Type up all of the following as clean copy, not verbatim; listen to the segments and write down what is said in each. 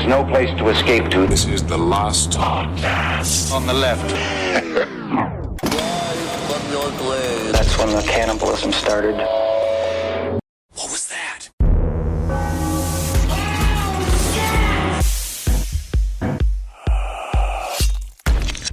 is no place to escape to. This is the last podcast. On the left. From your grave. That's when the cannibalism started. What was that?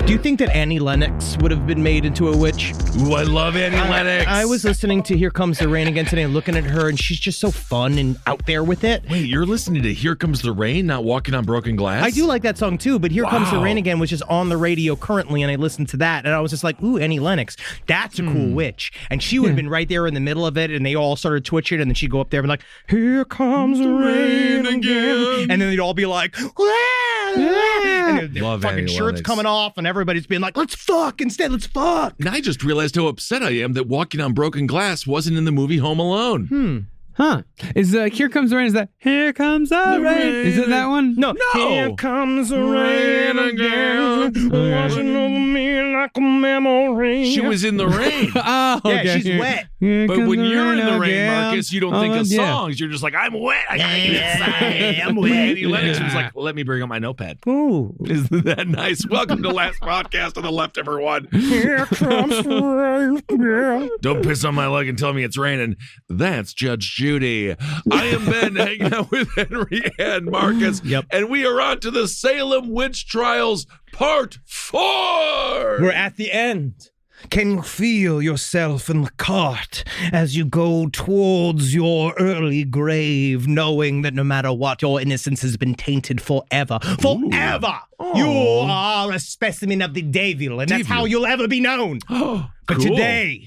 Do you think that Annie Lennox would have been made into a witch? Ooh, I love Annie Lennox. I was listening to Here Comes the Rain again today and looking at her, and she's just so fun and out there with it. Wait, you're listening to Here Comes the Rain, not Walking on Broken Glass? I do like that song too, but Here Comes the Rain again was just on the radio currently, and I listened to that, and I was just like, ooh, Annie Lennox, that's a cool witch. And she would have been right there in the middle of it, and they all started twitching, and then she'd go up there and be like, here comes the rain again. And then they'd all be like, and their Love fucking Annie shirts Lennox. coming off, and everybody's being like, let's fuck instead, let's fuck. And I just realized how upset I am that Walking on Broken Glass wasn't in the movie Home Alone. Huh. Is Here Comes the Rain, is that Here Comes the Rain? Is it that one? No. Here comes the rain again, washing over me like a memory. She was in the rain. Oh, okay. Yeah, she's wet. Here But comes when you're in the rain, again. Marcus, you don't think of yeah. songs. You're just like, I'm wet. I gotta get inside. I'm wet. Annie Lennox was like, let me bring up my notepad. Ooh. Isn't that nice? Welcome to Last Podcast on the Left, everyone. Here comes the rain. Don't piss on my leg and tell me it's raining. That's Judge Judy. I am Ben, hanging out with Henry and Marcus. Yep. And we are on to the Salem Witch Trials Part 4. We're at the end. Can you feel yourself in the cart as you go towards your early grave, knowing that no matter what, your innocence has been tainted forever? Forever! You are a specimen of the devil, and that's how you'll ever be known. But Cool.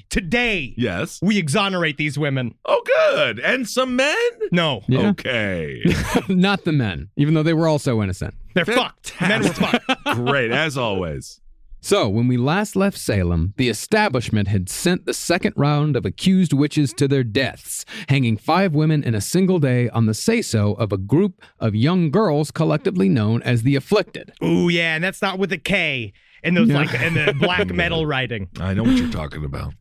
today, Yes. we exonerate these women. Oh, good. And some men? No. Yeah. Okay. Not the men, even though they were also innocent. They're fucked. Men were fucked. Great, as always. So, when we last left Salem, the establishment had sent the second round of accused witches to their deaths, hanging 5 women in a single day on the say-so of a group of young girls collectively known as the Afflicted. Ooh, yeah, and that's not with a K. And those and the black metal writing. I know what you're talking about.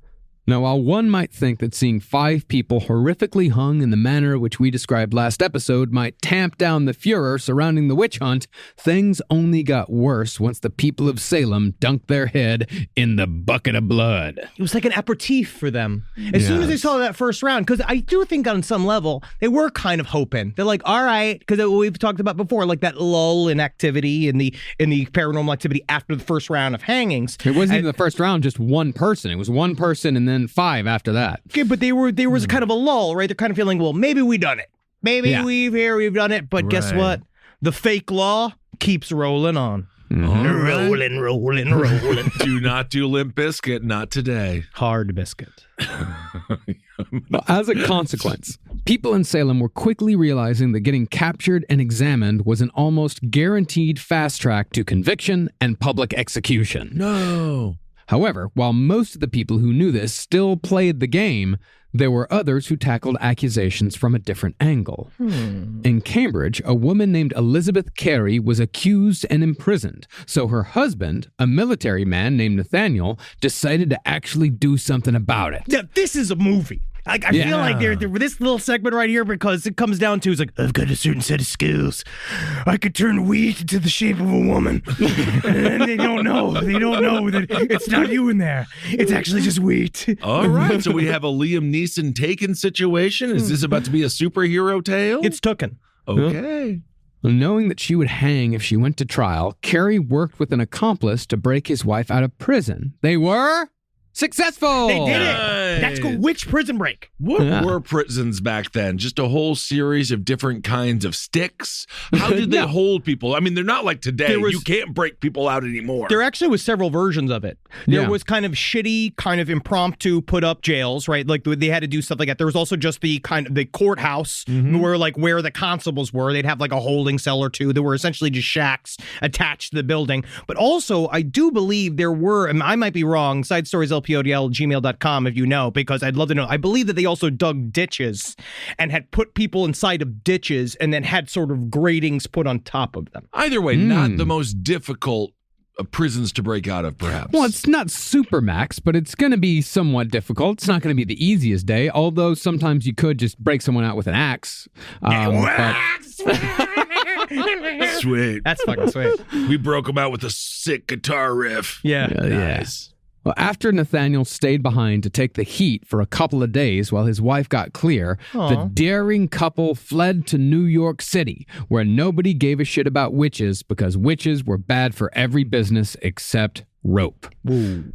Now, while one might think that seeing 5 people horrifically hung in the manner which we described last episode might tamp down the furor surrounding the witch hunt, things only got worse once the people of Salem dunked their head in the bucket of blood. It was like an aperitif for them. As soon as they saw that first round, because I do think on some level, they were kind of hoping. They're like, all right, because we've talked about before, like that lull in activity in the paranormal activity after the first round of hangings. It wasn't even the first round, just one person. It was one person and then 5 after that. Okay, but there was kind of a lull, right? They're kind of feeling, well, maybe we've done it. Maybe we've done it. But guess what? The fake law keeps rolling on. Mm-hmm. Rolling. Do not do Limp Bizkit, not today. Hard biscuit. Well, as a consequence, people in Salem were quickly realizing that getting captured and examined was an almost guaranteed fast track to conviction and public execution. No. However, while most of the people who knew this still played the game, there were others who tackled accusations from a different angle. In Cambridge, a woman named Elizabeth Carey was accused and imprisoned, so her husband, a military man named Nathaniel, decided to actually do something about it. Yeah, this is a movie. I feel like they're this little segment right here, because it comes down to, it's like, I've got a certain set of skills. I could turn wheat into the shape of a woman. And they don't know. They don't know that it's not you in there. It's actually just wheat. All right, so we have a Liam Neeson Taken situation. Is this about to be a superhero tale? It's Tooken. Okay. Knowing that she would hang if she went to trial, Carey worked with an accomplice to break his wife out of prison. They were successful! They did it. Nice. That's called Witch Prison Break. What were prisons back then? Just a whole series of different kinds of sticks? How did they hold people? I mean, they're not like today. You can't break people out anymore. There actually was several versions of it. There Yeah. was kind of shitty, kind of impromptu put up jails, right? Like they had to do stuff like that. There was also just the courthouse where the constables were. They'd have like a holding cell or two. There were essentially just shacks attached to the building. But also, I do believe there were, and I might be wrong, sidestorieslpodl@gmail.com if you know, because I'd love to know. I believe that they also dug ditches and had put people inside of ditches and then had sort of gratings put on top of them. Either way, not the most difficult prisons to break out of, perhaps. Well, it's not super max, but it's going to be somewhat difficult. It's not going to be the easiest day, although sometimes you could just break someone out with an axe. Sweet. That's fucking sweet. We broke him out with a sick guitar riff. Yeah. Nice. Well, after Nathaniel stayed behind to take the heat for a couple of days while his wife got clear, the daring couple fled to New York City, where nobody gave a shit about witches because witches were bad for every business except rope. Ooh.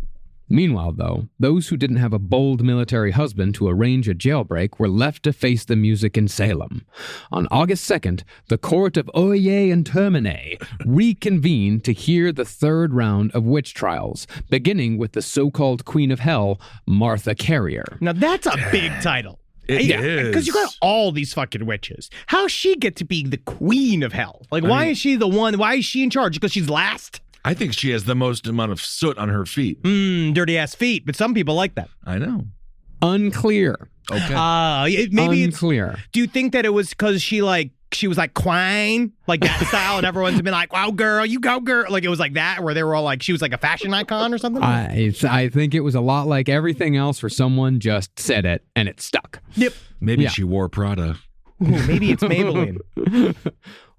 Meanwhile, though, those who didn't have a bold military husband to arrange a jailbreak were left to face the music in Salem. On August 2nd, the court of Oyez and Termine reconvened to hear the third round of witch trials, beginning with the so-called Queen of Hell, Martha Carrier. Now that's a big title. It is. Because you got all these fucking witches. How's she get to be the Queen of Hell? Like, why is she the one? Why is she in charge? Because she's last? I think she has the most amount of soot on her feet. Dirty ass feet, but some people like that. I know. Unclear. Okay. Maybe Unclear. Do you think that it was because she was like quine, like that style, and everyone's been like, "Wow, girl, you go, girl!" Like it was like that, where they were all like, she was like a fashion icon or something. I think it was a lot like everything else, where someone just said it and it stuck. Yep. Maybe she wore Prada. Ooh, maybe it's Maybelline.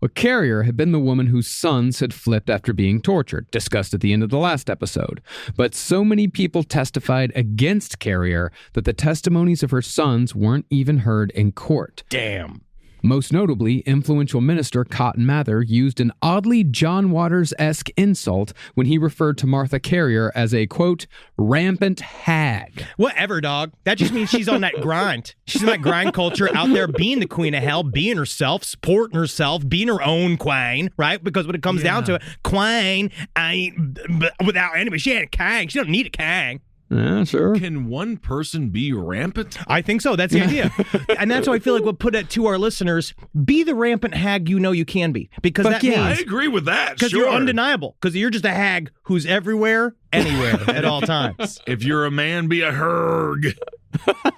Well, Carrier had been the woman whose sons had flipped after being tortured, discussed at the end of the last episode. But so many people testified against Carrier that the testimonies of her sons weren't even heard in court. Damn. Most notably, influential minister Cotton Mather used an oddly John Waters-esque insult when he referred to Martha Carrier as a, quote, rampant hag. Whatever, dog. That just means she's on that grind. She's in that grind culture out there being the Queen of Hell, being herself, supporting herself, being her own queen, right? Because when it comes down to it, queen ain't without anybody. She ain't a king. She don't need a king. Yeah, sure. Can one person be rampant? I think so. That's the idea. And that's why I feel like we'll put it to our listeners. Be the rampant hag you know you can be. Because that means... I agree with that, Because you're undeniable. Because you're just a hag who's everywhere, anywhere, at all times. If you're a man, be a herg. Is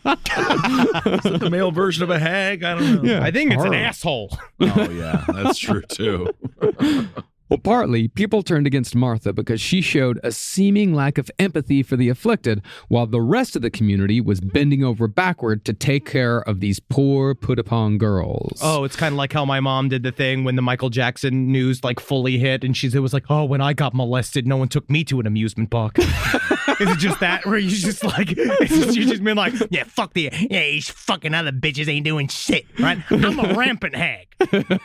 that the male version of a hag? I don't know. Yeah, I think it's an asshole. Oh, yeah. That's true, too. Well, partly, people turned against Martha because she showed a seeming lack of empathy for the afflicted, while the rest of the community was bending over backward to take care of these poor, put-upon girls. Oh, it's kind of like how my mom did the thing when the Michael Jackson news fully hit, and it was like, oh, when I got molested, no one took me to an amusement park. Is it just that, where you just you just been like, yeah, fuck these fucking other bitches ain't doing shit, right? I'm a rampant hag.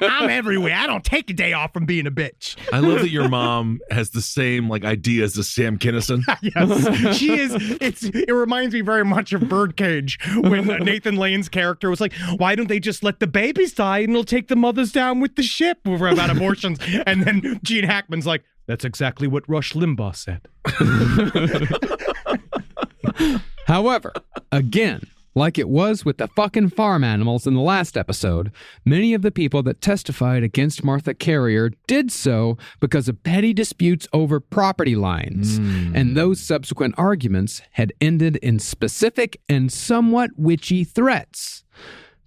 I'm everywhere. I don't take a day off from being a bitch. I love that your mom has the same ideas as Sam Kinison. Yes, she is. It reminds me very much of Birdcage when Nathan Lane's character was like, why don't they just let the babies die and it'll take the mothers down with the ship about abortions? And then Gene Hackman's like, that's exactly what Rush Limbaugh said. However, again, like it was with the fucking farm animals in the last episode, many of the people that testified against Martha Carrier did so because of petty disputes over property lines. And those subsequent arguments had ended in specific and somewhat witchy threats.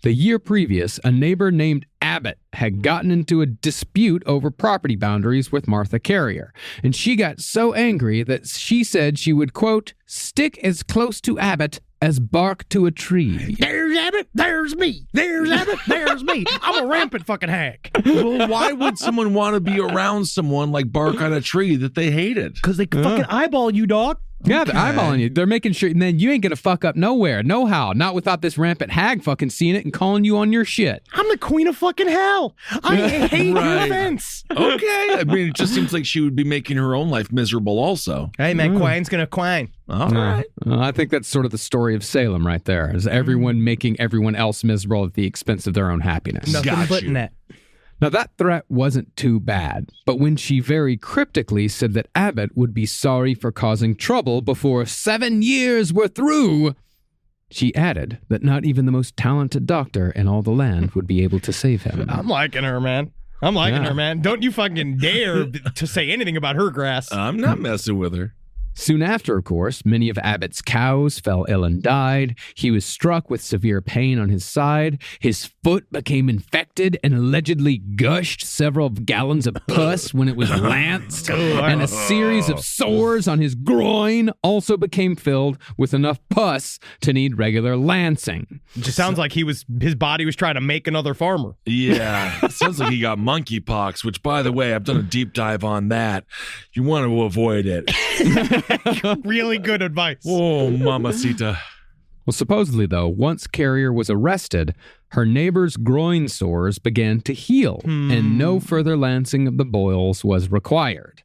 The year previous, a neighbor named Abbott had gotten into a dispute over property boundaries with Martha Carrier, and she got so angry that she said she would, quote, stick as close to Abbott as bark to a tree. There's Abbott, there's me. There's Abbott, there's me. I'm a rampant fucking hag. Well, why would someone want to be around someone like bark on a tree that they hated? Because they fucking eyeball you, dog. Yeah, they're eyeballing you. They're making sure, and then you ain't gonna fuck up nowhere, no how, not without this rampant hag fucking seeing it and calling you on your shit. I'm the queen of fucking hell. I hate your fence. Okay, I mean, it just seems like she would be making her own life miserable also. Hey, man, Quine's gonna quine. All right. I think that's sort of the story of Salem right there, is everyone making everyone else miserable at the expense of their own happiness. Nothing but that. Now, that threat wasn't too bad, but when she very cryptically said that Abbott would be sorry for causing trouble before 7 years were through, she added that not even the most talented doctor in all the land would be able to save him. I'm liking her, man. I'm liking her, man. Don't you fucking dare to say anything about her grass. I'm not messing with her. Soon after, of course, many of Abbott's cows fell ill and died. He was struck with severe pain on his side. His foot became infected and allegedly gushed several gallons of pus when it was lanced. And a series of sores on his groin also became filled with enough pus to need regular lancing. It just sounds like his body was trying to make another farmer. Yeah, it sounds like he got monkeypox, which, by the way, I've done a deep dive on that. You want to avoid it. Really good advice. Oh, mamacita. Well, supposedly, though, once Carrier was arrested, her neighbor's groin sores began to heal, and no further lancing of the boils was required.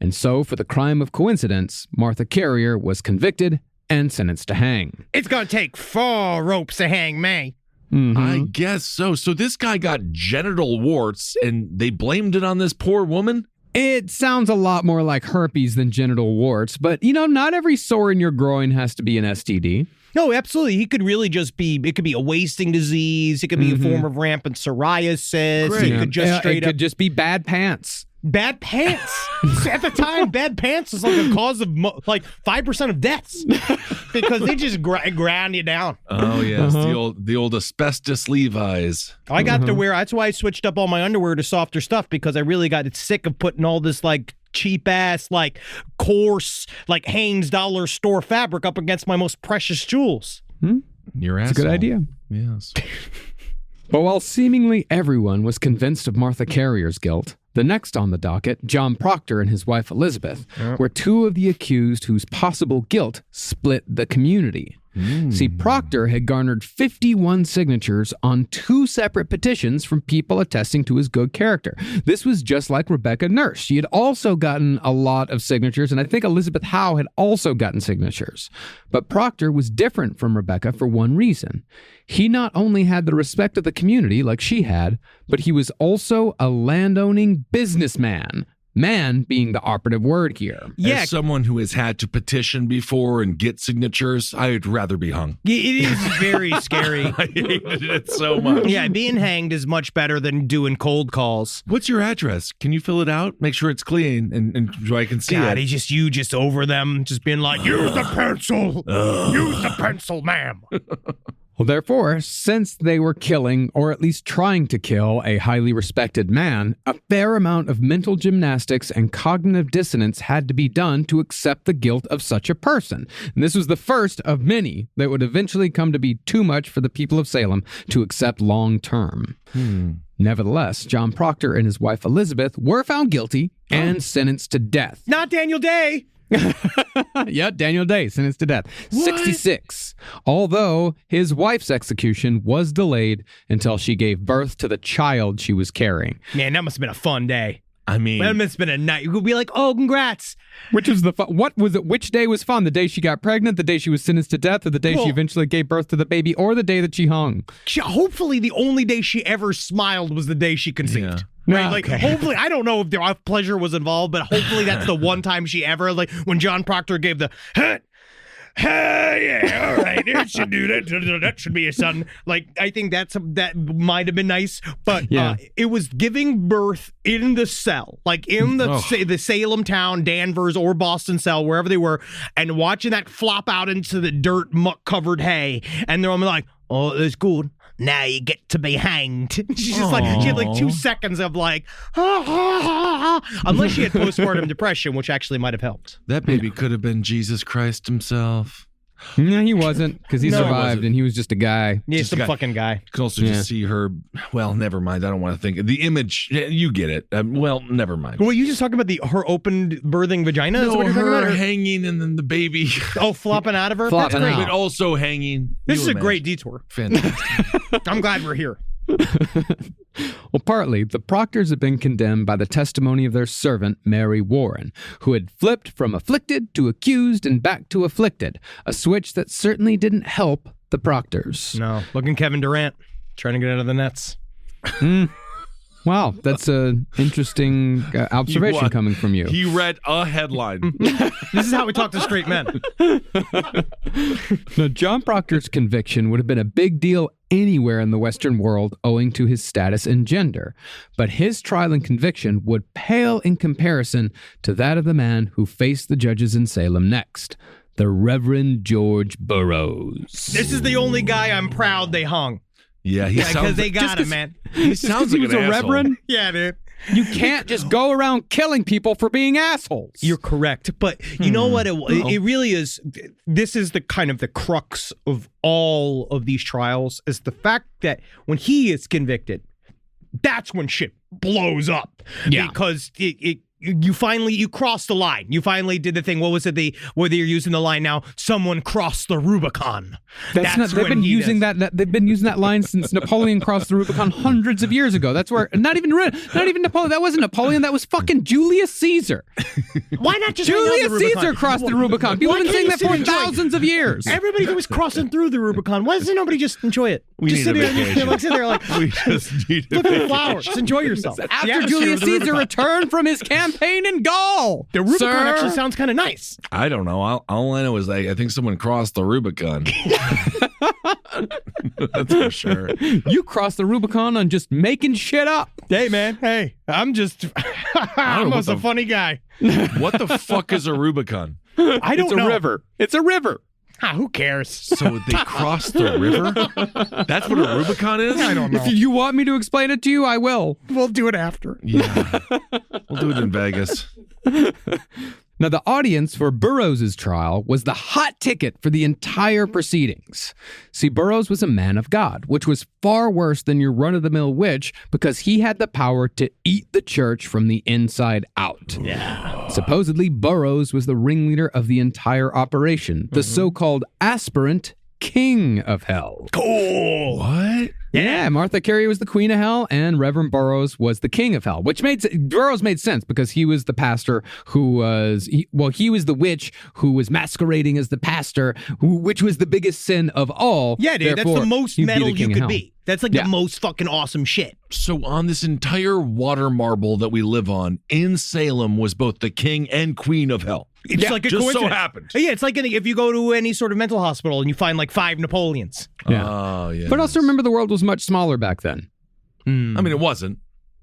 And so, for the crime of coincidence, Martha Carrier was convicted and sentenced to hang. It's going to take 4 ropes to hang me. I guess so. So this guy got genital warts, and they blamed it on this poor woman? It sounds a lot more like herpes than genital warts, but, not every sore in your groin has to be an STD. No, absolutely. He could really just be, it could be a wasting disease. It could be a form of rampant psoriasis. Great. It could just straight It could just be bad pants. Bad pants. At the time, bad pants was like a cause of 5% of deaths because they just grind you down. Oh, yes. The old asbestos Levi's. I got to wear, that's why I switched up all my underwear to softer stuff because I really got sick of putting all this cheap ass, coarse, Hanes dollar store fabric up against my most precious jewels. Your ass. It's a good idea. Yes. But while seemingly everyone was convinced of Martha Carrier's guilt, the next on the docket, John Proctor and his wife Elizabeth, were 2 of the accused whose possible guilt split the community. See, Proctor had garnered 51 signatures on 2 separate petitions from people attesting to his good character. This was just like Rebecca Nurse. She had also gotten a lot of signatures, and I think Elizabeth Howe had also gotten signatures. But Proctor was different from Rebecca for one reason. He not only had the respect of the community like she had, but he was also a landowning businessman. Man being the operative word here. Yeah. As someone who has had to petition before and get signatures, I'd rather be hung. It is very scary. I hated it so much. Yeah, being hanged is much better than doing cold calls. What's your address? Can you fill it out? Make sure it's clean and so I can see God, it. you just over them, just being like, use the pencil. Use the pencil, ma'am. Well, therefore, since they were killing, or at least trying to kill, a highly respected man, a fair amount of mental gymnastics and cognitive dissonance had to be done to accept the guilt of such a person. And this was the first of many that would eventually come to be too much for the people of Salem to accept long term. Nevertheless, John Proctor and his wife Elizabeth were found guilty and sentenced to death. Not Daniel Day. Yeah, Daniel Day, sentenced to death. 66. Although his wife's execution was delayed until she gave birth to the child she was carrying. Man, that must have been a fun day. I mean, That must have been a night. You could be like, oh, congrats. Which was what was it? Which day was fun? The day she got pregnant, the day she was sentenced to death, or the day she eventually gave birth to the baby, or the day that she hung? Hopefully the only day she ever smiled was the day she conceived. Yeah. Right? Okay. Hopefully, I don't know if their pleasure was involved, but hopefully that's the one time she ever, when John Proctor gave the, yeah, all right, it should do that. That should be a son. I think that might have been nice, but it was giving birth in the cell, in the Salem town, Danvers, or Boston cell, wherever they were, and watching that flop out into the dirt, muck-covered hay, and they're all like, oh, that's good. Now you get to be hanged. She's just she had 2 seconds of unless she had postpartum depression, which actually might have helped. that baby could have been Jesus Christ himself. No, he wasn't, because he No, he survived wasn't. and he was just a guy. Yeah, Just some got- fucking guy. You can also just see her. Well, never mind. I don't want to think. The image, you get it. Well, never mind. Were you just talking about her open birthing vagina? Is No, what you're talking her about? hanging and then the baby. Oh, flopping out of her? Flopping That's great. out. But also hanging. This You is a imagine. great detour. Fantastic. I'm glad we're here. Well, partly, the Proctors had been condemned by the testimony of their servant, Mary Warren, who had flipped from afflicted to accused and back to afflicted, a switch that certainly didn't help the Proctors. No, looking Kevin Durant, trying to get out of the nets. Wow, that's an interesting observation What? coming from you. He read a headline. This is how we talk to straight men. Now, John Proctor's conviction would have been a big deal anywhere in the Western world owing to his status and gender, but his trial and conviction would pale in comparison to that of the man who faced the judges in Salem next, the Reverend George Burroughs. This is the only guy I'm proud they hung. Yeah, he Because sounds they got him, man. he sounds like he was an a asshole. reverend. Yeah, dude. You can't just go around killing people for being assholes. You're correct. But you know what? It really is. This is the kind of the crux of all of these trials is the fact that when he is convicted, that's when shit blows up. Yeah. Because you crossed the line. You finally did the thing. What was it? Whether you're using the line now, someone crossed the Rubicon. They've been using that. They've been using that line since Napoleon crossed the Rubicon hundreds of years ago. That's where not even Napoleon. That wasn't Napoleon. That was fucking Julius Caesar. Why not just Julius Caesar crossed the Rubicon. People have been saying that for thousands of years. Everybody who was crossing through the Rubicon. Why doesn't nobody just enjoy it? We just need a sit vacation. sit there like We just need a look at the vacation. flowers. Just enjoy yourself. The After atmosphere Julius of the Caesar Rubicon. returned from his campaign in Gaul, The Rubicon Sir. actually sounds kind of nice. I don't know. All I know is I think someone crossed the Rubicon. That's for sure. You crossed the Rubicon on just making shit up. Hey, man. Hey, I'm just I'm what just a the- funny guy. What the fuck is a Rubicon? I don't It's a know. river. It's a river. Who cares? So they crossed the river? That's what a Rubicon is? I don't know. If you want me to explain it to you, I will. We'll do it after. Yeah. We'll do it in Vegas. Now, the audience for Burroughs' trial was the hot ticket for the entire proceedings. See, Burroughs was a man of God, which was far worse than your run-of-the-mill witch because he had the power to eat the church from the inside out. Yeah. Supposedly, Burroughs was the ringleader of the entire operation, the so-called aspirant king of hell. Cool. What? Yeah, Martha Carey was the queen of hell, and Reverend Burroughs was the king of hell, which Burroughs made sense because he was the pastor who was, he was the witch who was masquerading as the pastor, which was the biggest sin of all. Yeah, dude. Therefore, That's the most he'd be metal the you king of could hell. be. That's like Yeah. the most fucking awesome shit. So on this entire water marble that we live on in Salem was both the king and queen of hell. It's like a just so coincidence. happened. Yeah, it's like if you go to any sort of mental hospital and you find like 5 Napoleons. Yeah. Oh, yeah. But also remember the world was much smaller back then. I mean, it wasn't.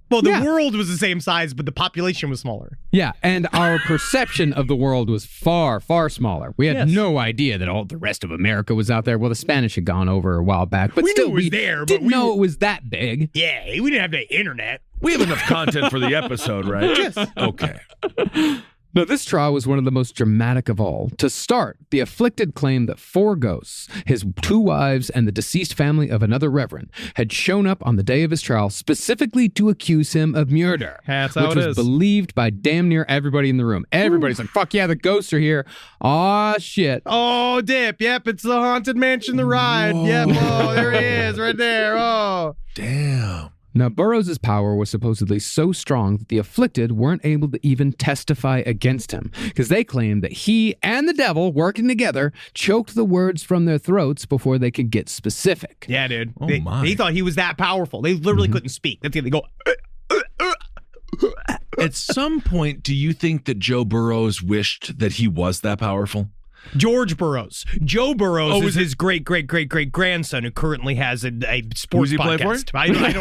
Well, the Yeah. world was the same size, but the population was smaller. Yeah, and our perception of the world was far, far smaller. We had Yes. no idea that all the rest of America was out there. Well, the Spanish had gone over a while back, but We still, knew it was we there, but didn't we know were- it was that big. Yeah, we didn't have the internet. We have enough content for the episode, right? Yes. Okay. Now, this trial was one of the most dramatic of all. To start, the afflicted claimed that 4 ghosts, his 2 wives, and the deceased family of another reverend, had shown up on the day of his trial specifically to accuse him of murder. That's how which it was is. believed by damn near everybody in the room. Everybody's like, fuck yeah, the ghosts are here. Aw, shit. Oh, Dip. Yep, it's the Haunted Mansion, the ride. Yep. Oh, there he is, right there. Oh. Damn. Now, Burroughs' power was supposedly so strong that the afflicted weren't able to even testify against him because they claimed that he and the devil, working together, choked the words from their throats before they could get specific. Yeah, dude. Oh, they, my. they thought he was that powerful. They literally couldn't speak. That's it. They go. At some point, do you think that Joe Burroughs wished that he was that powerful? George Burroughs. Joe Burroughs Oh, is his great grandson who currently has a sports Who's he play podcast. for? I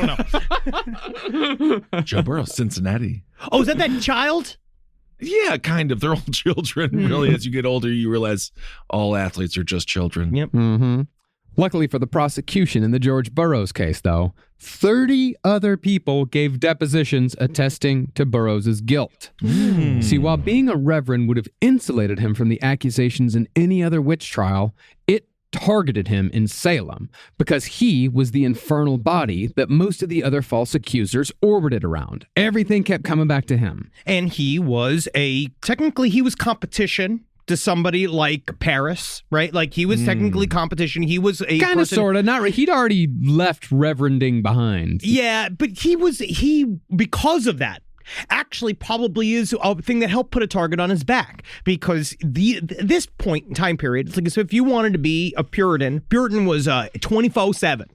don't know. Joe Burroughs, Cincinnati. Oh, is that child? Yeah, kind of. They're all children. Really, as you get older, you realize all athletes are just children. Yep. Mm-hmm. Luckily for the prosecution in the George Burroughs case, though, 30 other people gave depositions attesting to Burroughs' guilt. See, while being a reverend would have insulated him from the accusations in any other witch trial, it targeted him in Salem because he was the infernal body that most of the other false accusers orbited around. Everything kept coming back to him. And he was technically he was competition to somebody like Paris, right? Like he was technically competition. He was a Kind of, person. sort of, not really. He'd already left reverending behind. Yeah, but he because of that actually probably is a thing that helped put a target on his back because this point in time period, it's like so if you wanted to be a Puritan was 24/7.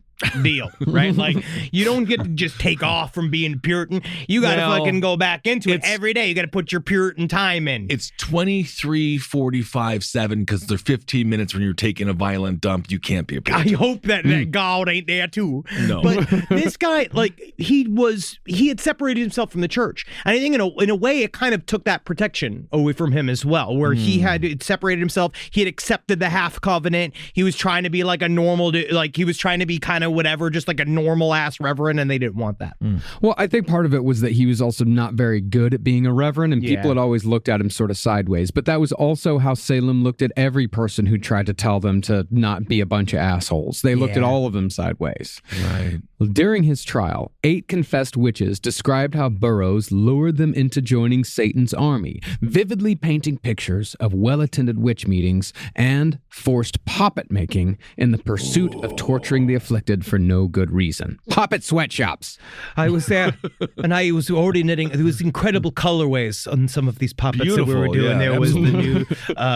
deal, right? Like, you don't get to just take off from being Puritan. You got to fucking go back into it every day. You got to put your Puritan time in. It's 23:45:7 because they're 15 minutes when you're taking a violent dump. You can't be a Puritan. I hope that God ain't there too. No. But this guy, like, he had separated himself from the church. And I think in a way it kind of took that protection away from him as well, where he had separated himself. He had accepted the half covenant. He was trying to be like a normal, like he was trying to be kind of whatever, just like a normal ass reverend, and they didn't want that. Well, I think part of it was that he was also not very good at being a reverend, and people had always looked at him sort of sideways. But that was also how Salem looked at every person who tried to tell them to not be a bunch of assholes. They looked at all of them sideways. Right. During his trial, 8 confessed witches described how Burroughs lured them into joining Satan's army, vividly painting pictures of well-attended witch meetings and forced poppet making in the pursuit of torturing the afflicted for no good reason. Poppet sweatshops. I was there, and I was already knitting. There was incredible colorways on some of these puppets that we were doing. There was the new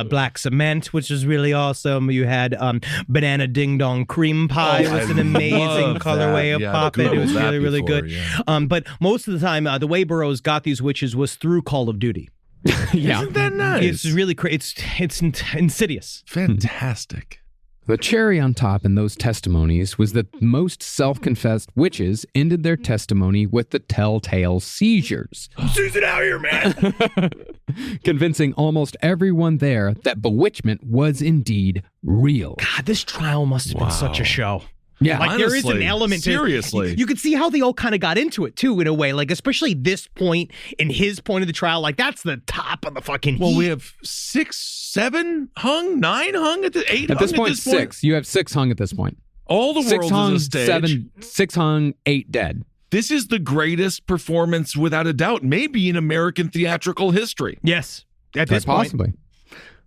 black cement, which was really awesome. You had banana ding dong cream pie. It was an amazing colorway of puppet. It was really, really good. Yeah. But most of the time, the way Burroughs got these witches was through Call of Duty. Isn't that nice? It's really it's insidious. Fantastic. The cherry on top in those testimonies was that most self-confessed witches ended their testimony with the telltale seizures. Susan out here, man. Convincing almost everyone there that bewitchment was indeed real. God, this trial must have been such a show. Yeah, like honestly, there is an element to seriously. You could see how they all kind of got into it too, in a way. Like, especially this point in his point of the trial, like that's the top of the fucking heat. Well, we have 6, 7 hung, 9 hung at the 8 at hung this point. 6. You have 6 hung at this point. All the 6 world hung, is a stage. 6 hung, 8 dead. This is the greatest performance, without a doubt, maybe in American theatrical history. Yes, at this possibly.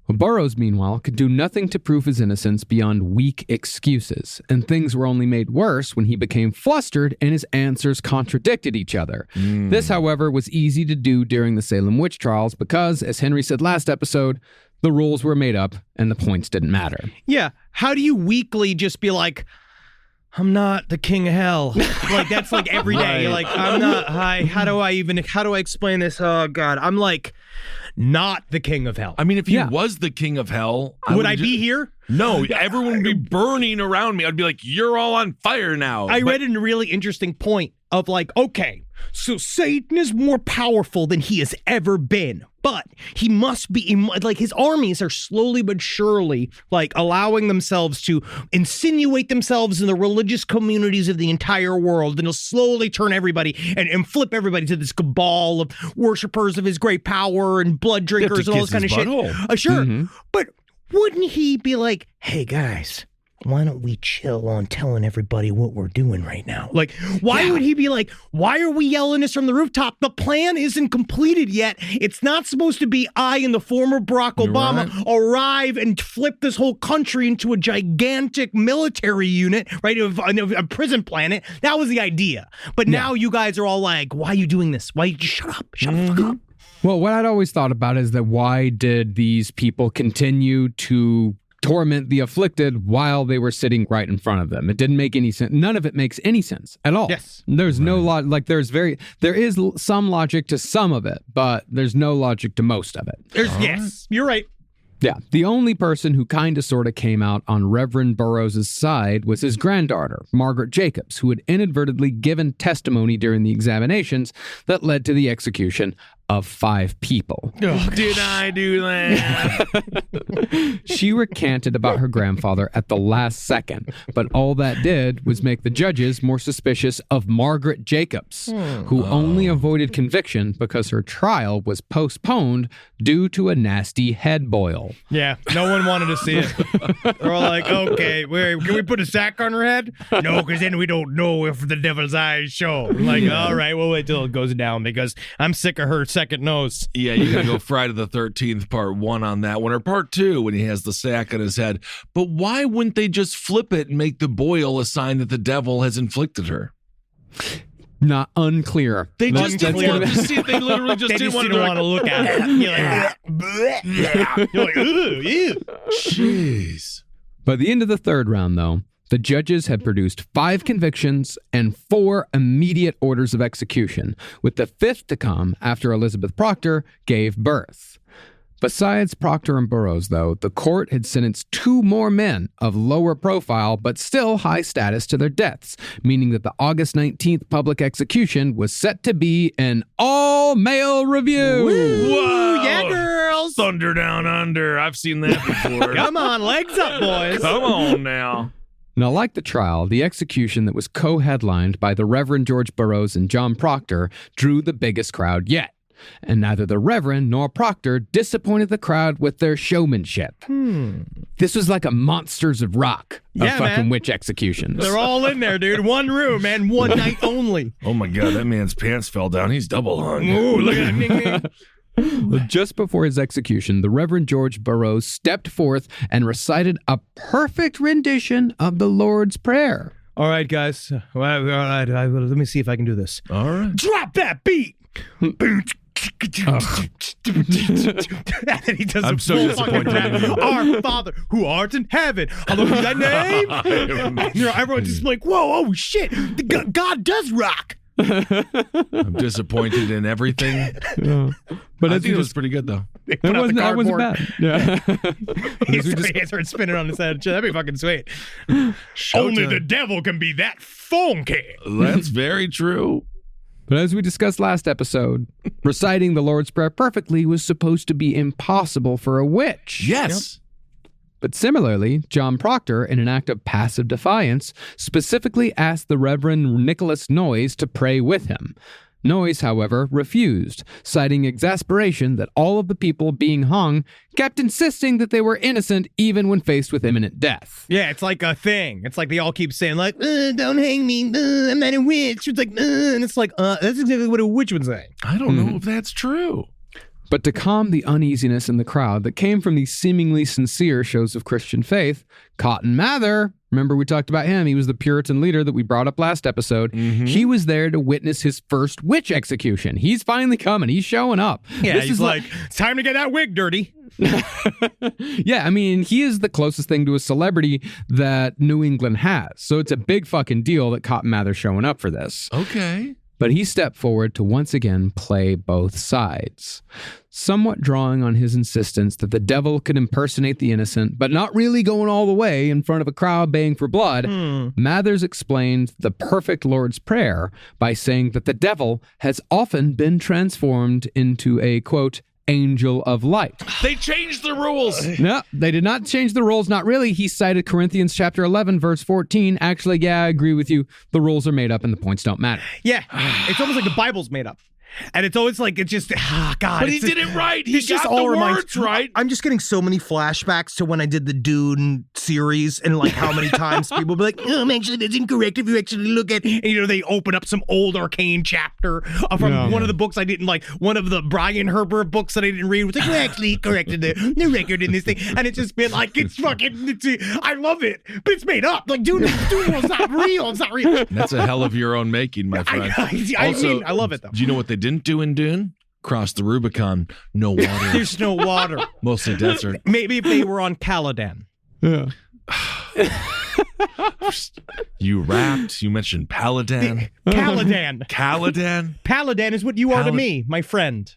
Well, Burroughs, meanwhile, could do nothing to prove his innocence beyond weak excuses, and things were only made worse when he became flustered and his answers contradicted each other. This, however, was easy to do during the Salem Witch Trials because, as Henry said last episode, the rules were made up and the points didn't matter. Yeah, how do you weakly just be like, I'm not the king of hell? Like, that's like every day. You're like, I'm not, how do I explain this? Oh, God, I'm like, not the king of hell. I mean, if he was the king of hell, would I be here? No, everyone would be burning around me. I'd be like, you're all on fire now. I read a really interesting point of like, okay, so Satan is more powerful than he has ever been, but he must be, like, his armies are slowly but surely, like, allowing themselves to insinuate themselves in the religious communities of the entire world, and he'll slowly turn everybody and flip everybody to this cabal of worshipers of his great power and blood drinkers and all this kind of shit. Sure, but wouldn't he be like, hey, guys, why don't we chill on telling everybody what we're doing right now? Like, why would he be like, why are we yelling this from the rooftop? The plan isn't completed yet. It's not supposed to be I and the former Barack Obama arrive and flip this whole country into a gigantic military unit, right? A prison planet. That was the idea. But now you guys are all like, why are you doing this? Why you just shut up? Shut the fuck up. Well, what I'd always thought about is that why did these people continue to torment the afflicted while they were sitting right in front of them? It didn't make any sense. None of it makes any sense at all. Yes. There's no like there is some logic to some of it, but there's no logic to most of it. Yes, you're right. Yeah. The only person who kind of sort of came out on Reverend Burroughs' side was his granddaughter, Margaret Jacobs, who had inadvertently given testimony during the examinations that led to the execution of 5 people. Did I do that? She recanted about her grandfather at the last second, but all that did was make the judges more suspicious of Margaret Jacobs, who only avoided conviction because her trial was postponed due to a nasty head boil. Yeah, no one wanted to see it. They're all like, okay, can we put a sack on her head? No, because then we don't know if the devil's eyes show. I'm like, all right, we'll wait till it goes down because I'm sick of her second nose. Yeah, you gotta go Friday the 13th, part 1 on that one, or part 2 when he has the sack on his head. But why wouldn't they just flip it and make the boil a sign that the devil has inflicted her? Not unclear. They just didn't want to see it. They literally just didn't want to look at it. You're like, ooh, ew. Jeez. By the end of the 3rd round, though, The judges had produced 5 convictions and 4 immediate orders of execution, with the 5th to come after Elizabeth Proctor gave birth. Besides Proctor and Burroughs, though, the court had sentenced 2 more men of lower profile but still high status to their deaths, meaning that the August 19th public execution was set to be an all-male review. Whoa! Yeah, girls! Thunder Down Under. I've seen that before. Come on, legs up, boys. Come on now. Now, like the trial, the execution that was co-headlined by the Reverend George Burroughs and John Proctor drew the biggest crowd yet. And neither the Reverend nor Proctor disappointed the crowd with their showmanship. This was like a Monsters of Rock of Yeah, fucking man. witch executions. They're all in there, dude. One room, man. One night only. Oh my God, that man's pants fell down. He's double hung. Ooh, look at that. Ding, ding. Just before his execution, the Reverend George Burroughs stepped forth and recited a perfect rendition of the Lord's Prayer. All right, guys. All right. Let me see if I can do this. All right. Drop that beat. And then he does I'm a so full disappointed fucking in you. rap. Our Father who art in heaven, hallowed be thy name. And everyone's just like, whoa, oh shit, God does rock. I'm disappointed in everything. But I as think we it was pretty good, though. They put out the that wasn't cardboard. bad. Yeah. He started spinning on his head. That'd be fucking sweet. Only the devil can be that funky. That's very true. But as we discussed last episode, reciting the Lord's Prayer perfectly was supposed to be impossible for a witch. Yes. But similarly, John Proctor, in an act of passive defiance, specifically asked the Reverend Nicholas Noyes to pray with him. Noyes, however, refused, citing exasperation that all of the people being hung kept insisting that they were innocent even when faced with imminent death. Yeah, it's like a thing. It's like they all keep saying, like, don't hang me. I'm not a witch. It's like, and it's like, that's exactly what a witch would say. I don't know if that's true. But to calm the uneasiness in the crowd that came from these seemingly sincere shows of Christian faith, Cotton Mather, remember we talked about him, he was the Puritan leader that we brought up last episode, he was there to witness his first witch execution. He's finally coming. He's showing up. Yeah, This he's is like, it's time to get that wig dirty. Yeah, I mean, he is the closest thing to a celebrity that New England has. So it's a big fucking deal that Cotton Mather's showing up for this. Okay. But he stepped forward to once again play both sides, somewhat drawing on his insistence that the devil could impersonate the innocent, but not really going all the way in front of a crowd baying for blood. Mathers explained the perfect Lord's Prayer by saying that the devil has often been transformed into a, quote, angel of light. They changed the rules. No, they did not change the rules. Not really. He cited Corinthians chapter 11, verse 14. Actually, yeah, I agree with you. The rules are made up and the points don't matter. Yeah, it's almost like the Bible's made up. And it's always like, it's just, God. But he it's did it right. He This just got all the reminds- words right. I'm just getting so many flashbacks to when I did the Dune series and like how many times people be like, actually that's incorrect if you actually look at, and they open up some old arcane chapter from one of the books I didn't like, one of the Brian Herbert books that I didn't read was like, we actually corrected the record in this thing. And it's just been like, I love it, but it's made up. Like Dune was not real. It's not real. That's a hell of your own making, my friend. I mean, I love it though. Do you know what they didn't do in Dune? Cross the Rubicon. No water. There's no water. Mostly desert. Maybe if they were on Caladan. Yeah. You rapped. You mentioned Paladin. Caladan. Caladan. Paladin is what you are to me, my friend.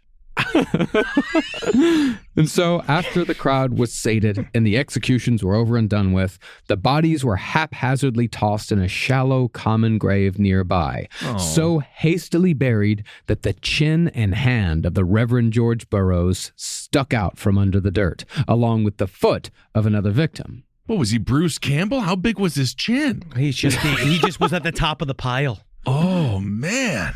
And so, after the crowd was sated and the executions were over and done with, the bodies were haphazardly tossed in a shallow common grave nearby, so hastily buried that the chin and hand of the Reverend George Burroughs stuck out from under the dirt, along with the foot of another victim. What was he, Bruce Campbell? How big was his chin? He just was at the top of the pile. Oh, man.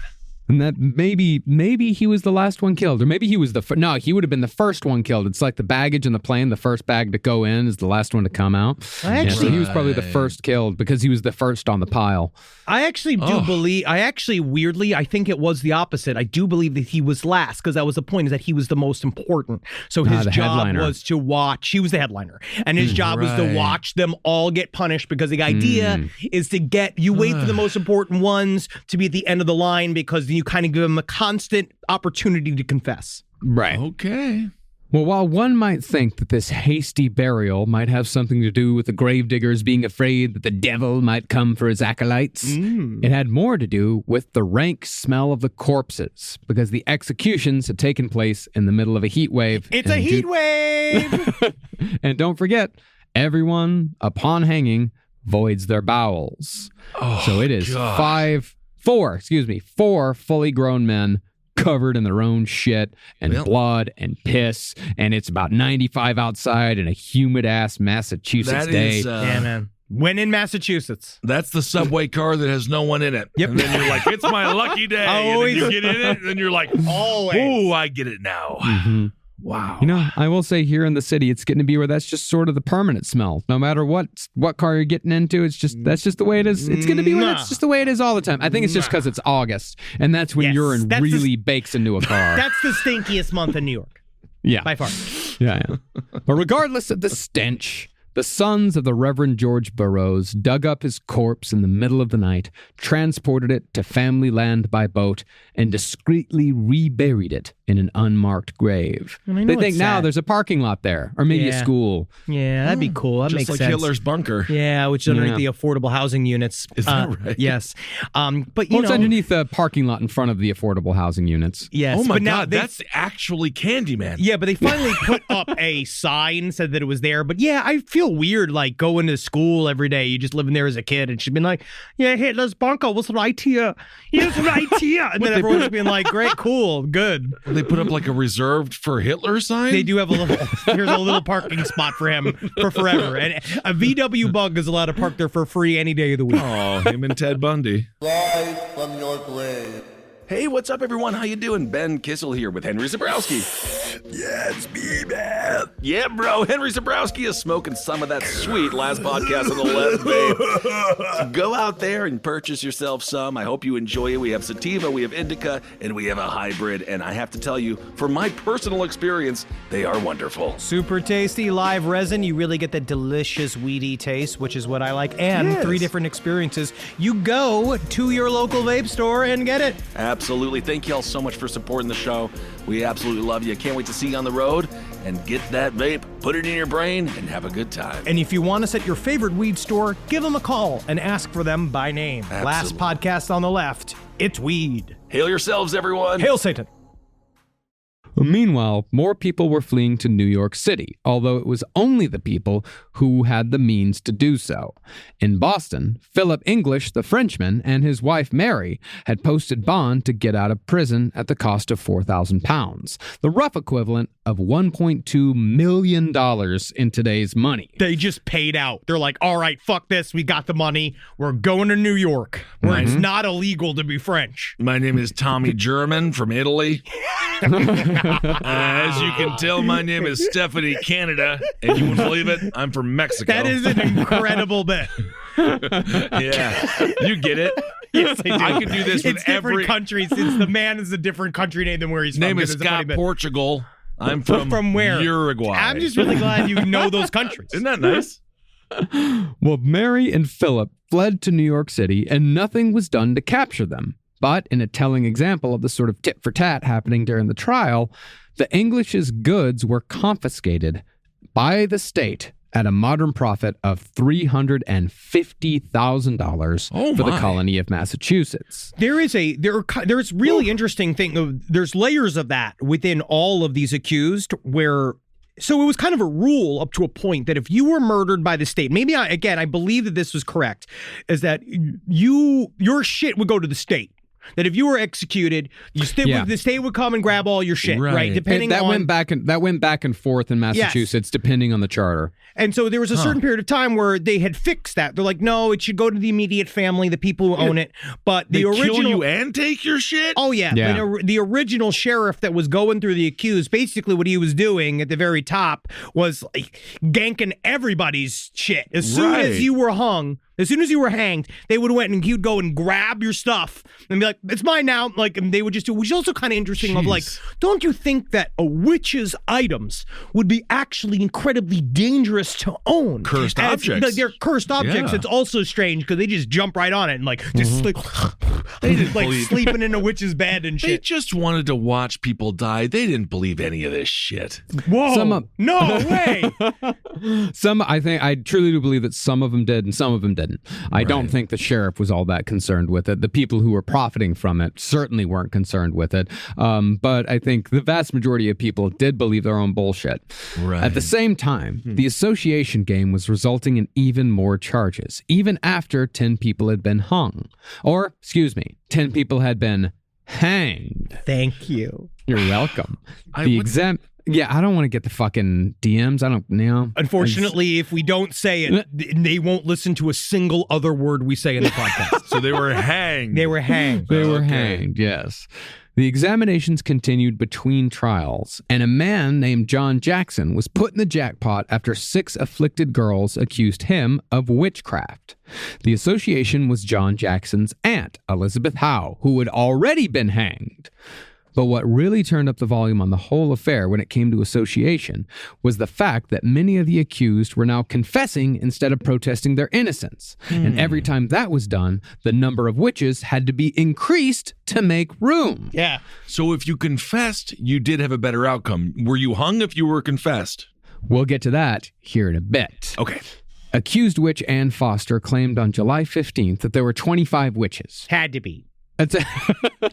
And that maybe he was the last one killed, or maybe he was no, he would have been the first one killed. It's like the baggage in the plane. The first bag to go in is the last one to come out. So he was probably the first killed because he was the first on the pile. I actually do believe, weirdly, I think it was the opposite. I do believe that he was last because that was the point, is that he was the most important. So his the job headliner. was to watch, he was the headliner, and his job was to watch them all get punished, because the idea is to wait for the most important ones to be at the end of the line, because you kind of give them a constant opportunity to confess. Right. Okay. Well, while one might think that this hasty burial might have something to do with the gravediggers being afraid that the devil might come for his acolytes, it had more to do with the rank smell of the corpses, because the executions had taken place in the middle of a heat wave. It's a heat wave! And don't forget, everyone, upon hanging, voids their bowels. So it is four fully grown men covered in their own shit and blood and piss, and it's about 95 outside in a humid-ass Massachusetts day. Yeah, man. When in Massachusetts. That's the subway car that has no one in it. Yep. And then you're like, it's my lucky day. And then you get in it, and then you're like, oh, I get it now. Mm-hmm. Wow. You know, I will say here in the city, it's getting to be where that's just sort of the permanent smell. No matter what car you're getting into, that's just the way it is. It's going to be that's just the way it is all the time. I think it's just because it's August, and that's when urine really bakes into a car. That's the stinkiest month in New York. Yeah. By far. Yeah. But regardless of the stench, the sons of the Reverend George Burroughs dug up his corpse in the middle of the night, transported it to family land by boat, and discreetly reburied it in an unmarked grave. They think now there's a parking lot there, or maybe a school. Yeah, that'd be cool. That Just makes like sense. Hitler's bunker. Yeah, which is underneath the affordable housing units. Is that right? Yes. But It's underneath the parking lot in front of the affordable housing units. Yes. Oh my but now God, that's actually Candyman. Yeah, but they finally put up a sign, said that it was there. But yeah, I feel weird like going to school every day. You just living there as a kid, and she'd been like, "Yeah, Hitler's bunker was right here. He was right here." And then everyone's being like, "Great, cool, good." They put up like a reserved for Hitler sign? They do have here's a little parking spot for him for forever. And a VW Bug is allowed to park there for free any day of the week. Oh, him and Ted Bundy. Rise from your grave. Hey, what's up, everyone? How you doing? Ben Kissel here with Henry Zabrowski. Yeah, it's me, man. Yeah, bro. Henry Zabrowski is smoking some of that sweet last podcast on the left, babe. So go out there and purchase yourself some. I hope you enjoy it. We have sativa, we have indica, and we have a hybrid. And I have to tell you, from my personal experience, they are wonderful. Super tasty live resin. You really get that delicious weedy taste, which is what I like. And 3 different experiences. You go to your local vape store and get it. Absolutely. Thank you all so much for supporting the show. We absolutely love you. Can't wait to see you on the road. And get that vape, put it in your brain, and have a good time. And if you want us at your favorite weed store, give them a call and ask for them by name. Absolutely. Last podcast on the left, it's weed. Hail yourselves, everyone. Hail Satan. Meanwhile, more people were fleeing to New York City, although it was only the people who had the means to do so. In Boston, Philip English, the Frenchman, and his wife Mary had posted bond to get out of prison at the cost of £4,000, the rough equivalent of $1.2 million in today's money. They just paid out. They're like, all right, fuck this. We got the money. We're going to New York, where it's not illegal to be French. My name is Tommy German from Italy. As you can tell, my name is Stephanie Canada, and you wouldn't believe it, I'm from Mexico. That is an incredible bit. Yeah, you get it. Yes, I do. I could do this with it's different countries. It's the man is a different country name than where he's from. Name is Scott Portugal. I'm from where? Uruguay. I'm just really glad you know those countries. Isn't that nice? Well, Mary and Philip fled to New York City, and nothing was done to capture them. But in a telling example of the sort of tit for tat happening during the trial, the English's goods were confiscated by the state at a modern profit of $350,000 for the colony of Massachusetts. There's really interesting thing. There's layers of that within all of these accused where. So it was kind of a rule up to a point that if you were murdered by the state, maybe I believe that this was correct, is that your shit would go to the state. That if you were executed, the state would come and grab all your shit, right? Depending that on went back and forth in Massachusetts, depending on the charter. And so there was a certain period of time where they had fixed that. They're like, no, it should go to the immediate family, the people who own it. But the original kill you and take your shit. Oh yeah. The original sheriff that was going through the accused, basically what he was doing at the very top was like ganking everybody's shit. As soon as you were hung, As soon as you were hanged, they would have went and you'd go and grab your stuff and be like, it's mine now. Like, and they would just do, which is also kind of interesting of like, don't you think that a witch's items would be actually incredibly dangerous to own? Cursed objects. They're cursed objects. Yeah. It's also strange because they just jump right on it and like, just like, they just like sleeping in a witch's bed and They shit. just wanted to watch people die. They didn't believe any of this shit. Whoa. No way. I truly do believe that some of them did and some of them didn't. I don't think the sheriff was all that concerned with it. The people who were profiting from it certainly weren't concerned with it. But I think the vast majority of people did believe their own bullshit. Right. At the same time, the association game was resulting in even more charges, even after 10 people had been hung. Or, 10 people had been hanged. Thank you. You're welcome. Yeah, I don't want to get the fucking DMs. I don't know. Unfortunately, if we don't say it, they won't listen to a single other word we say in the podcast. So they were hanged. They were hanged. They were hanged, yes. The examinations continued between trials, and a man named John Jackson was put in the jackpot after 6 afflicted girls accused him of witchcraft. The association was John Jackson's aunt, Elizabeth Howe, who had already been hanged. But what really turned up the volume on the whole affair when it came to association was the fact that many of the accused were now confessing instead of protesting their innocence. And every time that was done, the number of witches had to be increased to make room. Yeah. So if you confessed, you did have a better outcome. Were you hung if you were confessed? We'll get to that here in a bit. Okay. Accused witch Ann Foster claimed on July 15th that there were 25 witches. Had to be.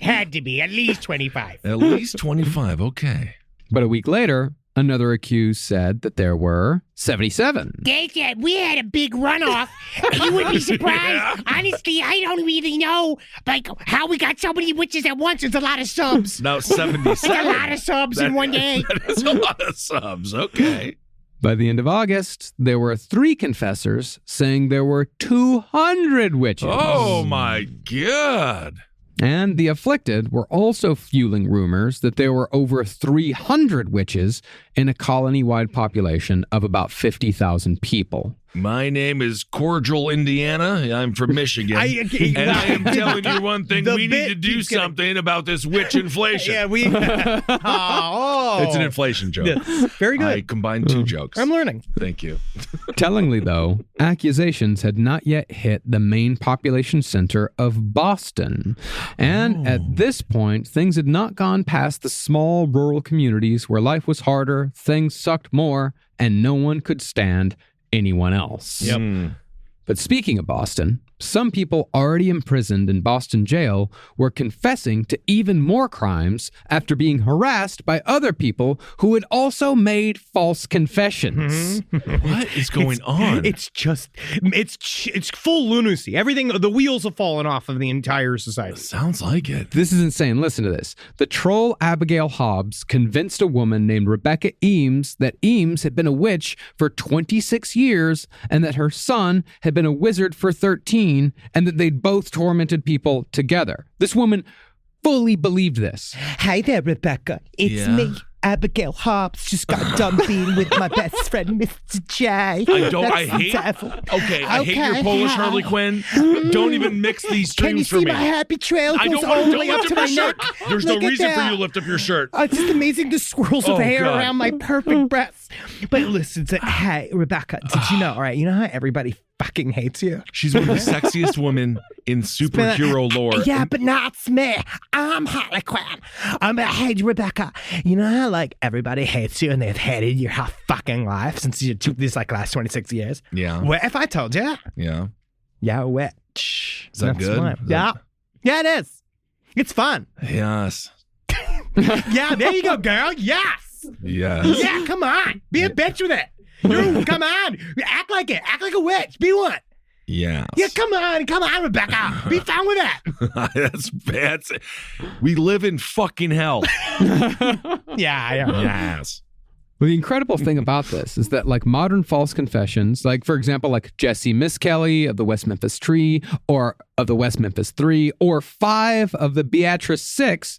Had to be. At least 25. At least 25. Okay. But a week later, another accused said that there were 77. They said we had a big runoff. You would be surprised. Honestly, I don't really know like how we got so many witches at once. It's a lot of subs. Now 77. It's a lot of subs in one day. That is a lot of subs. Okay. By the end of August, there were 3 confessors saying there were 200 witches. Oh, my God. And the afflicted were also fueling rumors that there were over 300 witches in a colony-wide population of about 50,000 people. My name is Cordial, Indiana. I'm from Michigan. And I am telling you one thing. We need to do something about this witch inflation. Yeah, we... It's an inflation joke. Yeah. Very good. I combined 2 jokes. I'm learning. Thank you. Tellingly, though, accusations had not yet hit the main population center of Boston. And at this point, things had not gone past the small rural communities where life was harder, things sucked more, and no one could stand anyone else. Yep. But speaking of Boston, some people already imprisoned in Boston jail were confessing to even more crimes after being harassed by other people who had also made false confessions. What is going on? It's just, it's full lunacy. Everything, the wheels have fallen off of the entire society. Sounds like it. This is insane. Listen to this. The troll Abigail Hobbs convinced a woman named Rebecca Eames that Eames had been a witch for 26 years and that her son had been a wizard for 13, and that they'd both tormented people together. This woman fully believed this. Hi there, Rebecca. It's me, Abigail Hobbs. Just got done being with my best friend, Mr. J. I hate your Polish Harley Quinn. Don't even mix these Can you strings for see me. my happy trail I goes don't all want the way to up lift to up my your neck? shirt. There's no Look at reason for that. you to lift up your shirt. It's just amazing the swirls of Oh, hair God. around my perfect breasts. But listen, hey, Rebecca, did you know, all right, you know how everybody fucking hates you? She's one of the sexiest women in superhero lore. Yeah, but not me. I'm Harley Quinn. Hey, Rebecca, you know how, like, everybody hates you and they've hated your whole fucking life since you took these, like, last 26 years? Yeah. What if I told you? Yeah. Yeah, witch. Is that That's good? why. Is Yeah. Yeah, it is. It's fun. Yes. Yeah, there you go, girl. Yes. Yes. Yeah, come on. Be a bitch with it. You, come on. Act like it. Act like a witch. Be one. Yes. Yeah, come on, Rebecca. Be fun with it. That's bad. We live in fucking hell. Yeah. Yes. Well, the incredible thing about this is that, like, modern false confessions, like, for example, like Jesse Miss Kelly of the West Memphis Tree or of the West Memphis 3 or 5 of the Beatrice 6,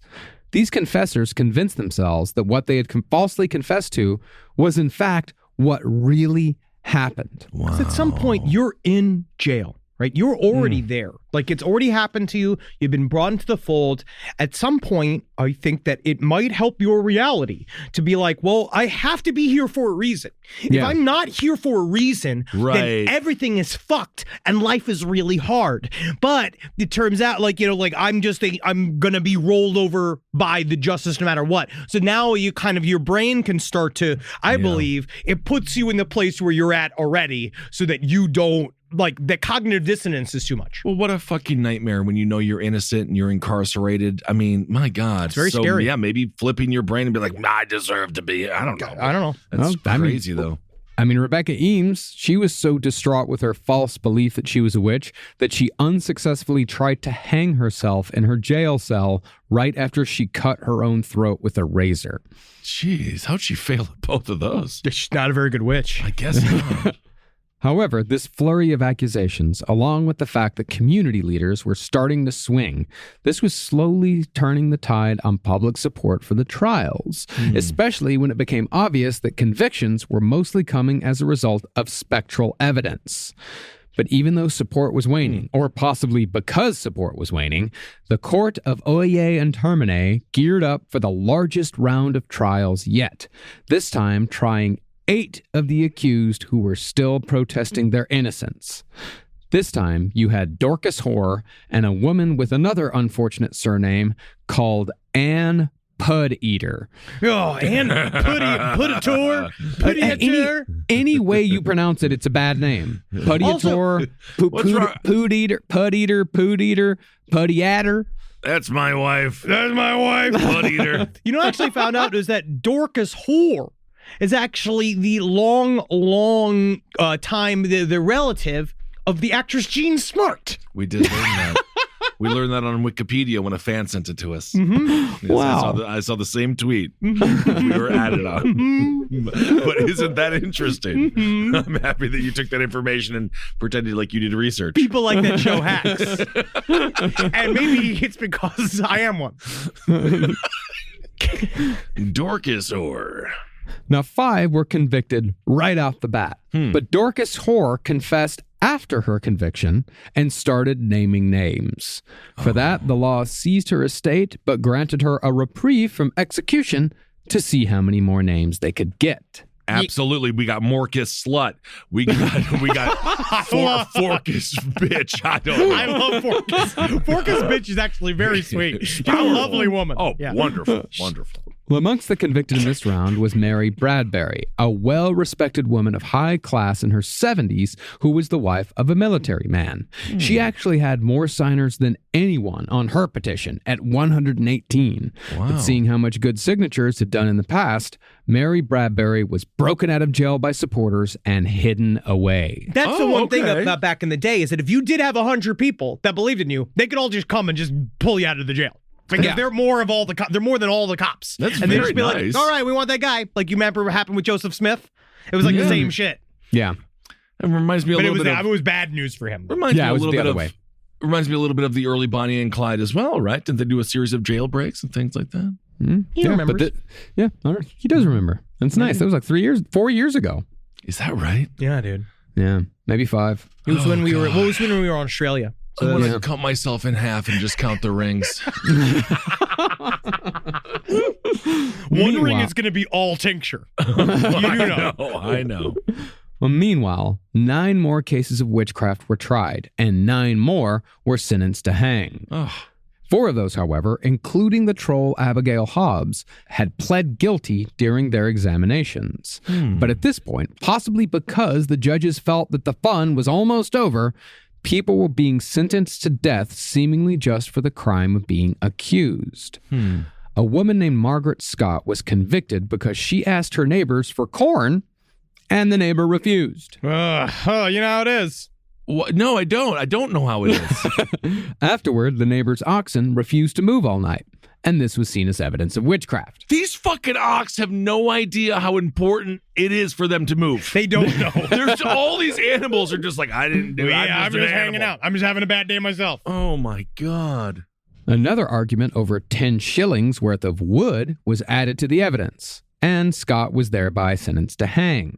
these confessors convinced themselves that what they had falsely confessed to was, in fact, what really happened. At some point, you're in jail. right? You're already there. Like, it's already happened to you. You've been brought into the fold. At some point, I think that it might help your reality to be like, well, I have to be here for a reason. If I'm not here for a reason, then everything is fucked and life is really hard. But it turns out, like, you know, like I'm going to be rolled over by the justice no matter what. So now you kind of, your brain can start to, I believe, it puts you in the place where you're at already so that you don't, like, the cognitive dissonance is too much. Well, what a fucking nightmare when you know you're innocent and you're incarcerated. I mean, my God. It's very scary. Yeah, maybe flipping your brain and be like, I deserve to be. I don't know. That's crazy, though. I mean, Rebecca Eames, she was so distraught with her false belief that she was a witch that she unsuccessfully tried to hang herself in her jail cell right after she cut her own throat with a razor. Jeez, how'd she fail at both of those? She's not a very good witch. I guess not. However, this flurry of accusations, along with the fact that community leaders were starting to swing, this was slowly turning the tide on public support for the trials, especially when it became obvious that convictions were mostly coming as a result of spectral evidence. But even though support was waning, or possibly because support was waning, the court of Oyer and Termine geared up for the largest round of trials yet, this time trying 8 of the accused who were still protesting their innocence. This time, you had Dorcas Hoare and a woman with another unfortunate surname called Anne Pud-Eater. Oh, Anne Pud-Eater. Any way you pronounce it, it's a bad name. Pud-Eater, Pud-Eater, Pud-Eater, Pud-Eater, Pud-Eater. That's my wife. Pud-Eater. You know what I actually found out is that Dorcas Hoare is actually the long time the relative of the actress Jean Smart. We did learn that. We learned that on Wikipedia when a fan sent it to us. Yes, wow. I saw the same tweet. We were added on. But isn't that interesting? I'm happy that you took that information and pretended like you did research. People like that show hacks. And maybe it's because I am one. Dorcas Hoare. Now, 5 were convicted right off the bat, but Dorcas Hoare confessed after her conviction and started naming names. For that, the law seized her estate, but granted her a reprieve from execution to see how many more names they could get. Absolutely. We got Morcus Slut. We got Forcus Bitch. I love Forcus. Forcus Bitch is actually very sweet. A lovely woman. Oh, yeah. Wonderful. Wonderful. Well, amongst the convicted in this round was Mary Bradbury, a well-respected woman of high class in her 70s who was the wife of a military man. She actually had more signers than anyone on her petition at 118. Wow. But seeing how much good signatures had done in the past, Mary Bradbury was broken out of jail by supporters and hidden away. That's the one thing about back in the day is that if you did have 100 people that believed in you, they could all just come and just pull you out of the jail. Because they're more of all the they're more than all the cops. That's and very they just be nice. like, all right, we want that guy. Like, you remember what happened with Joseph Smith? It was like the same shit. Yeah. It reminds me a little bit of... it was bad news for him. Reminds me a little bit of the early Bonnie and Clyde as well, right? Didn't they do a series of jailbreaks and things like that? He remembers. He does remember. That's nice. That was like 4 years ago. Is that right? Yeah, dude. Yeah, maybe 5. It was when we were. What was when we were in Australia? So I want to cut myself in half and just count the rings. One ring is going to be all tincture. I know. Well, meanwhile, 9 more cases of witchcraft were tried, and 9 more were sentenced to hang. 4 of those, however, including the troll Abigail Hobbs, had pled guilty during their examinations. But at this point, possibly because the judges felt that the fun was almost over, people were being sentenced to death seemingly just for the crime of being accused. A woman named Margaret Scott was convicted because she asked her neighbors for corn, and the neighbor refused. You know how it is. What? No, I don't. I don't know how it is. Afterward, the neighbor's oxen refused to move all night, and this was seen as evidence of witchcraft. These fucking ox have no idea how important it is for them to move. They don't know. There's all these animals are just like, I didn't do it. I'm just hanging out. I'm just having a bad day myself. Oh my God. Another argument over 10 shillings worth of wood was added to the evidence, and Scott was thereby sentenced to hang.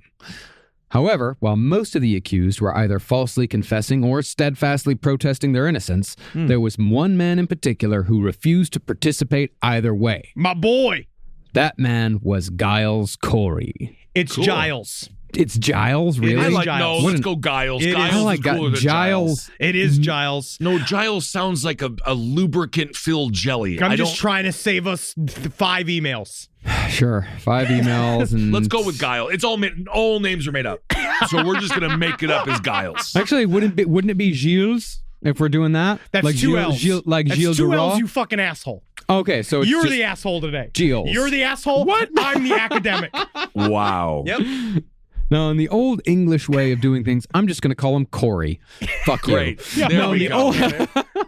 However, while most of the accused were either falsely confessing or steadfastly protesting their innocence, there was one man in particular who refused to participate either way. My boy. That man was Giles Corey. It's Giles. It's Giles, really? I like Giles. let's go Giles. It Giles I like is cooler than Giles. It is Giles. No, Giles sounds like a lubricant-filled jelly. I'm just trying to save us 5 emails. Sure, 5 emails and... Let's go with Giles. It's all names are made up, so we're just gonna make it up as Giles. Actually, wouldn't it be Gilles if we're doing that? That's like 2 L's. Gilles That's Gilles 2 Duras? L's, you fucking asshole. Okay, so it's You're just the asshole today. Gilles. You're the asshole. What? I'm the academic. Wow. Yep. Now, in the old English way of doing things, I'm just going to call him Corey. Fuck you. Great. There we go.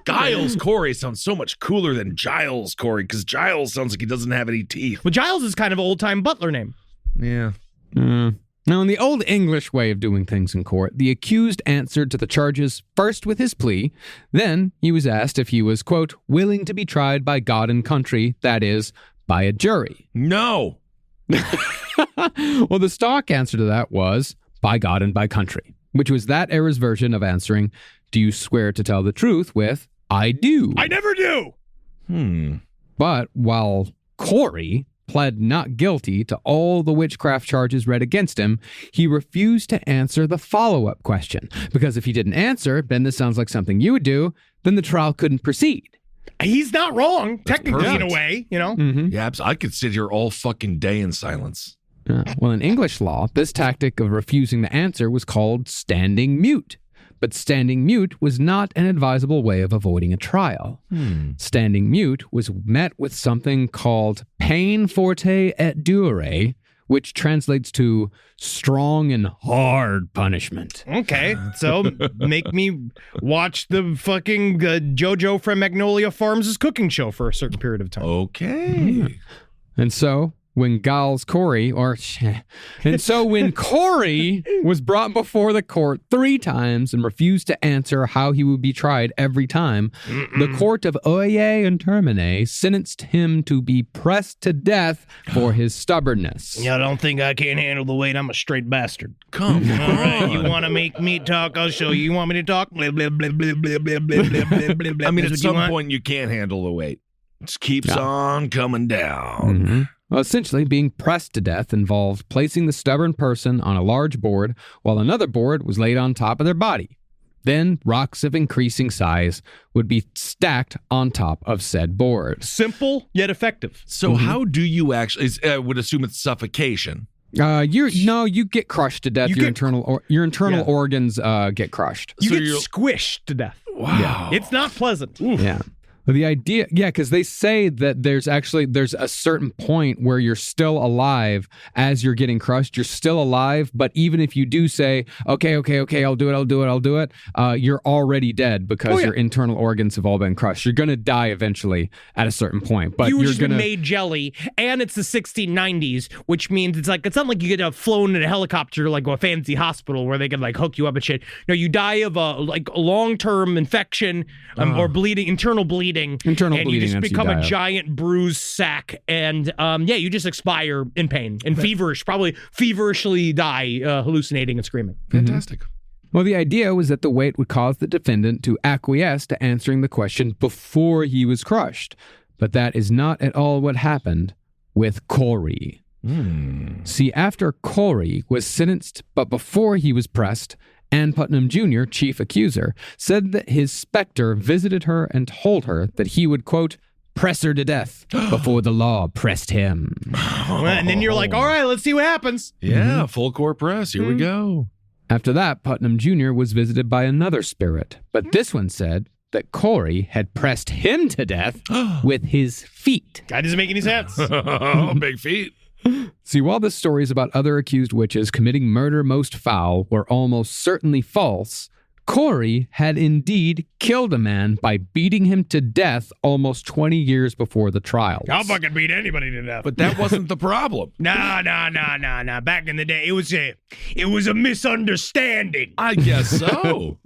Giles Corey sounds so much cooler than Giles Corey, because Giles sounds like he doesn't have any teeth. Well, Giles is kind of an old-time butler name. Yeah. Now, in the old English way of doing things in court, the accused answered to the charges first with his plea. Then he was asked if he was, quote, willing to be tried by God and country, that is, by a jury. No. Well, the stock answer to that was, by God and by country, which was that era's version of answering, do you swear to tell the truth with, I do. I never do. But while Corey pled not guilty to all the witchcraft charges read against him, he refused to answer the follow-up question. Because if he didn't answer, then this sounds like something you would do, then the trial couldn't proceed. He's not wrong, technically, in a perfect. way, you know? Yeah, I could sit here all fucking day in silence. Well, in English law, this tactic of refusing to answer was called standing mute. But standing mute was not an advisable way of avoiding a trial. Standing mute was met with something called peine forte et dure, which translates to strong and hard punishment. Okay, so make me watch the fucking JoJo from Magnolia Farms' cooking show for a certain period of time. Okay. And so, when Giles Corey, when Corey was brought before the court 3 times and refused to answer how he would be tried every time, the court of Oyer and Termine sentenced him to be pressed to death for his stubbornness. You don't think I can't handle the weight? I'm a straight bastard. Come on. All right, you want to make me talk? I'll show you. You want me to talk? Blah, blah, blah, blah, blah, blah, blah, blah, blah, blah. I mean, That's at what some you want? point, you can't handle the weight. It just keeps on coming down. Well, essentially, being pressed to death involved placing the stubborn person on a large board while another board was laid on top of their body. Then, rocks of increasing size would be stacked on top of said board. Simple yet effective. So how do you actually, I would assume it's suffocation. You get crushed to death. You Your get- internal organs get crushed. You So get you're- squished to death. Wow. It's not pleasant. Yeah. Well, the idea, because they say that there's a certain point where you're still alive as you're getting crushed. You're still alive, but even if you do say, okay, I'll do it, you're already dead because your internal organs have all been crushed. You're going to die eventually at a certain point, but You've you're just going been to... made jelly, and it's the 1690s, which means it's not like you get flown in a helicopter to like a fancy hospital where they can like hook you up and shit. No, you die of a long-term infection or bleeding, internal bleeding, and you just that's become you a die of. giant bruised sack, and you just expire in pain and feverishly die, hallucinating and screaming. Fantastic. Well, the idea was that the weight would cause the defendant to acquiesce to answering the question before he was crushed. But that is not at all what happened with Corey. See, after Corey was sentenced, but before he was pressed, Ann Putnam Jr., chief accuser, said that his specter visited her and told her that he would, quote, press her to death before the law pressed him. And then you're like, all right, let's see what happens. Yeah, full court press. Here we go. After that, Putnam Jr. was visited by another spirit, but this one said that Corey had pressed him to death with his feet. That doesn't make any sense. Oh, big feet. See, while the stories about other accused witches committing murder most foul were almost certainly false, Corey had indeed killed a man by beating him to death almost 20 years before the trial. I'll fucking beat anybody to death. But that wasn't the problem. Nah. Back in the day, it was a misunderstanding. I guess so.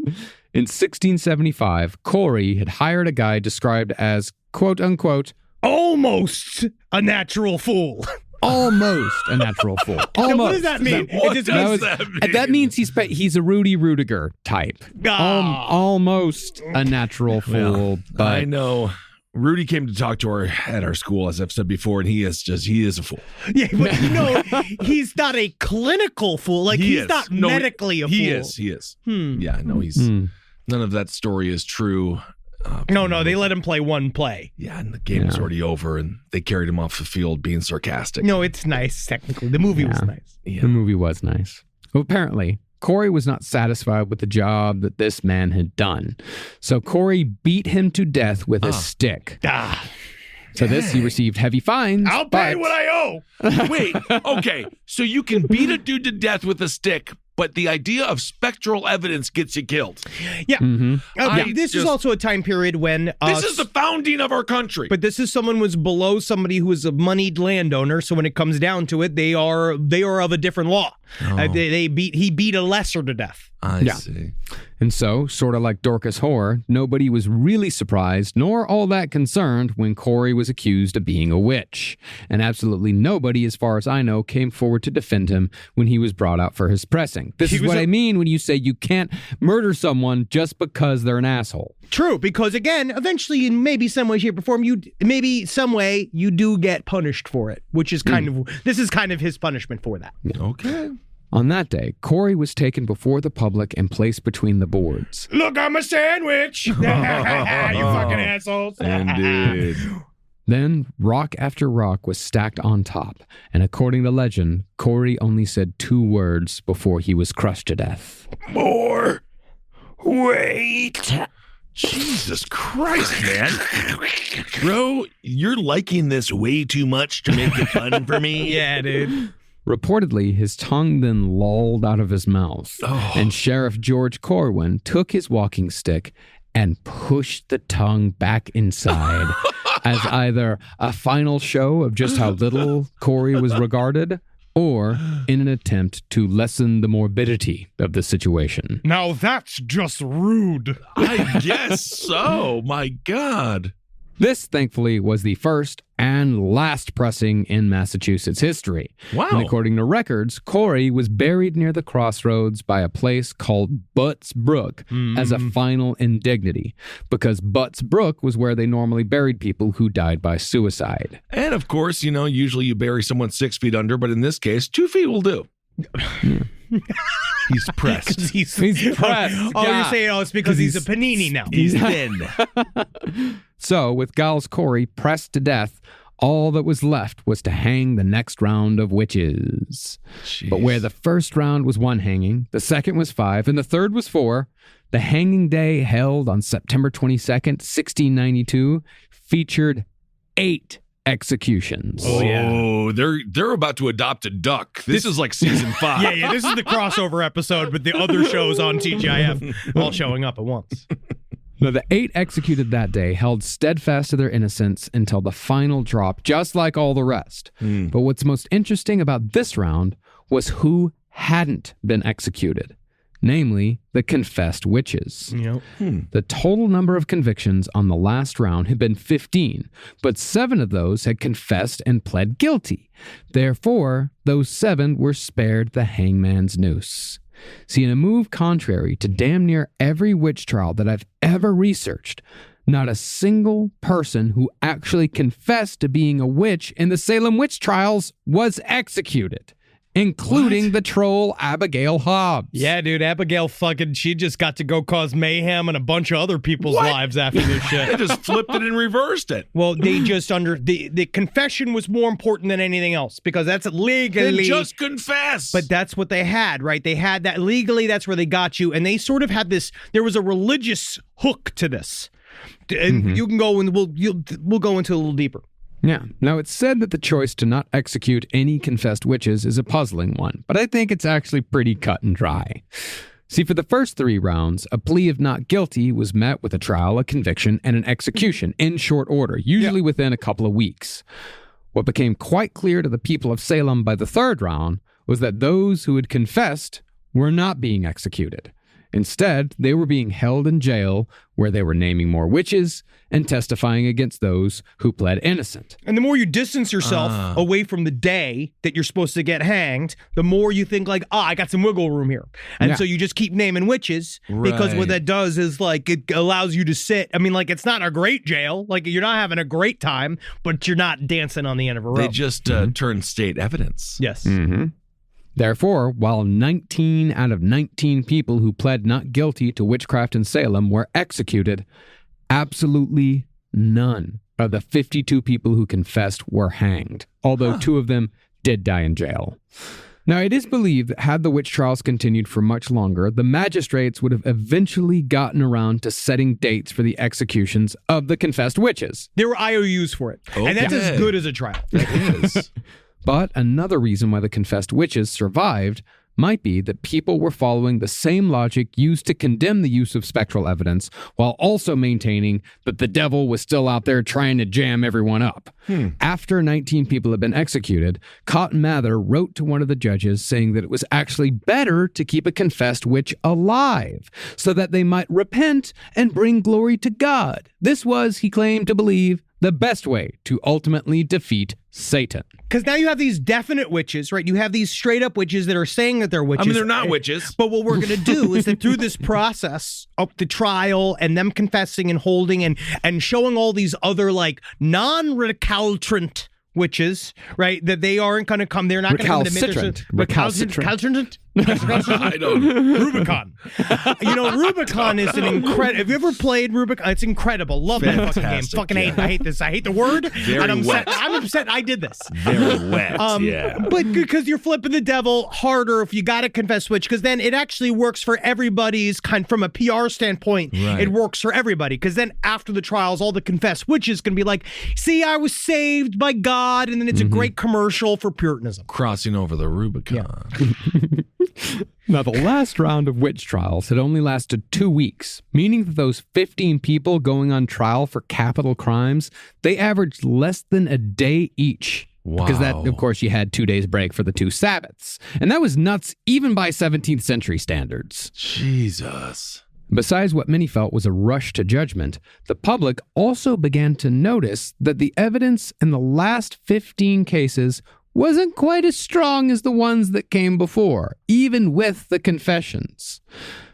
In 1675, Corey had hired a guy described as, quote unquote, Almost a natural fool. almost a natural fool. Almost. Now, what does that mean? That means he's a Rudy Rudiger type. Almost a natural fool. But I know. Rudy came to talk to her at our school, as I've said before, and he is a fool. Yeah, but he's not a clinical fool. Like, he's not medically a fool. He is. Yeah, no, he's none of that story is true. No, they let him play one play. Yeah, and the game was already over, and they carried him off the field being sarcastic. No, it's nice, technically. The movie was nice. Yeah. The movie was nice. Well, apparently, Corey was not satisfied with the job that this man had done. So Corey beat him to death with a stick. So this, he received heavy fines. I'll pay what I owe. Wait, okay. So you can beat a dude to death with a stick, but the idea of spectral evidence gets you killed. Yeah. This is also a time period when... this is the founding of our country. But this is someone was below somebody who is a moneyed landowner, so when it comes down to it, they are of a different law. He beat a lesser to death. I see. And so, sort of like Dorcas Horror, nobody was really surprised nor all that concerned when Corey was accused of being a witch. And absolutely nobody, as far as I know, came forward to defend him when he was brought out for his pressing. This is what I mean when you say you can't murder someone just because they're an asshole. True, because again, eventually in maybe some way, shape, or form, you do get punished for it, which is this is kind of his punishment for that. Okay. On that day, Corey was taken before the public and placed between the boards. Look, I'm a sandwich. You fucking assholes. Indeed. Then, rock after rock was stacked on top, and according to legend, Corey only said 2 words before he was crushed to death. More. Wait. Jesus Christ, man. Bro, you're liking this way too much to make it fun for me. Yeah, dude. Reportedly, his tongue then lolled out of his mouth, and Sheriff George Corwin took his walking stick and pushed the tongue back inside as either a final show of just how little Corey was regarded, or in an attempt to lessen the morbidity of the situation. Now that's just rude. I guess so. My God. This, thankfully, was the first and last pressing in Massachusetts history. Wow. And according to records, Corey was buried near the crossroads by a place called Butts Brook as a final indignity, because Butts Brook was where they normally buried people who died by suicide. And of course, usually you bury someone 6 feet under, but in this case, 2 feet will do. He's pressed. He's pressed. You're saying it's because he's a panini now. He's thin. So, with Giles Corey pressed to death, all that was left was to hang the next round of witches. Jeez. But where the first round was 1 hanging, the second was 5, and the third was 4, the hanging day held on September 22nd, 1692, featured 8 executions. Oh, they're about to adopt a duck. This is like season 5. Yeah, this is the crossover episode with the other shows on TGIF all showing up at once. Now, the 8 executed that day held steadfast to their innocence until the final drop, just like all the rest. But what's most interesting about this round was who hadn't been executed, namely the confessed witches. Yep. The total number of convictions on the last round had been 15, but 7 of those had confessed and pled guilty. Therefore, those 7 were spared the hangman's noose. See, in a move contrary to damn near every witch trial that I've ever researched, not a single person who actually confessed to being a witch in the Salem Witch Trials was executed, including the troll Abigail Hobbs. Yeah, dude, Abigail she just got to go cause mayhem in a bunch of other people's lives after this shit. They just flipped it and reversed it. Well, they just the confession was more important than anything else, because that's legally. They just confess. But that's what they had, right? They had that legally, that's where they got you. And they sort of had this, there was a religious hook to this. And you can go and we'll go into a little deeper. Yeah. Now, it's said that the choice to not execute any confessed witches is a puzzling one, but I think it's actually pretty cut and dry. See, for the first 3 rounds, a plea of not guilty was met with a trial, a conviction, and an execution in short order, usually within a couple of weeks. What became quite clear to the people of Salem by the 3rd round was that those who had confessed were not being executed. Instead, they were being held in jail where they were naming more witches and testifying against those who pled innocent. And the more you distance yourself away from the day that you're supposed to get hanged, the more you think like, I got some wiggle room here. And so you just keep naming witches because what that does is like it allows you to sit. I mean, like it's not a great jail. Like you're not having a great time, but you're not dancing on the end of a rope. They just turn state evidence. Yes. Mm-hmm. Therefore, while 19 out of 19 people who pled not guilty to witchcraft in Salem were executed, absolutely none of the 52 people who confessed were hanged, although 2 of them did die in jail. Now, it is believed that had the witch trials continued for much longer, the magistrates would have eventually gotten around to setting dates for the executions of the confessed witches. There were IOUs for it. And that's as good as a trial. It is. But another reason why the confessed witches survived might be that people were following the same logic used to condemn the use of spectral evidence while also maintaining that the devil was still out there trying to jam everyone up. After 19 people had been executed, Cotton Mather wrote to one of the judges saying that it was actually better to keep a confessed witch alive so that they might repent and bring glory to God. This was, he claimed to believe, the best way to ultimately defeat Satan. Because now you have these definite witches, right? You have these straight up witches that are saying that they're witches. I mean, they're not witches. But what we're going to do is that through this process of the trial and them confessing and holding and showing all these other like non-recalcitrant witches, right? That they aren't going to come. They're not going to come to admit Recalcitrant. I don't know. Rubicon. Rubicon is an incredible. Have you ever played Rubicon? It's incredible. Love that fucking game. Fantastic, Fucking hate. I hate this. I hate the word. Very and I'm wet. upset I did this. Very wet. But because you're flipping the devil harder if you got to confess witch, because then it actually works for everybody's kind from a PR standpoint. Right. It works for everybody because then after the trials, all the confessed witches can be like, see, I was saved by God. And then it's a great commercial for Puritanism. Crossing over the Rubicon. Now, the last round of witch trials had only lasted 2 weeks, meaning that those 15 people going on trial for capital crimes, they averaged less than a day each. Wow. Because that, of course, you had 2 days break for the 2 Sabbaths. And that was nuts even by 17th century standards. Jesus. Besides what many felt was a rush to judgment, the public also began to notice that the evidence in the last 15 cases wasn't quite as strong as the ones that came before, even with the confessions.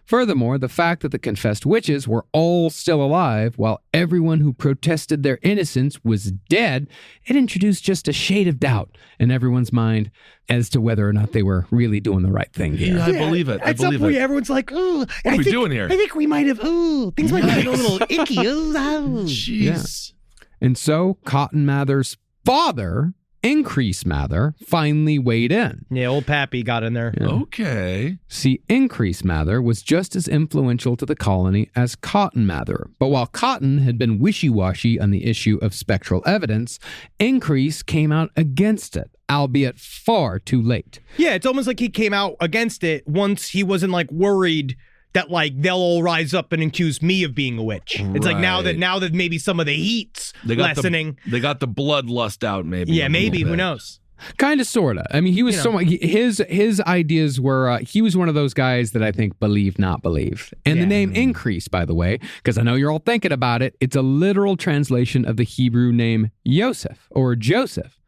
Furthermore, the fact that the confessed witches were all still alive while everyone who protested their innocence was dead, it introduced just a shade of doubt in everyone's mind as to whether or not they were really doing the right thing here. Yeah, I believe it. I At some believe point, it. everyone's like, "Ooh, What are we doing here? I think we might have. Ooh, things might be getting a little icky." Jeez. And so Cotton Mather's father, Increase Mather, finally weighed in. Yeah, old Pappy got in there. Okay. See, Increase Mather was just as influential to the colony as Cotton Mather. But while Cotton had been wishy-washy on the issue of spectral evidence, Increase came out against it, albeit far too late. Yeah, it's almost like he came out against it once he wasn't like worried that like they'll all rise up and accuse me of being a witch. It's like now that maybe some of the heat's lessening. They got the bloodlust out, maybe. Yeah, maybe. Who knows? Kind of, sort of. I mean, he was his ideas were, he was one of those guys that I think believe, not believe. And the name Increase, by the way, because I know you're all thinking about it, it's a literal translation of the Hebrew name Yosef or Joseph.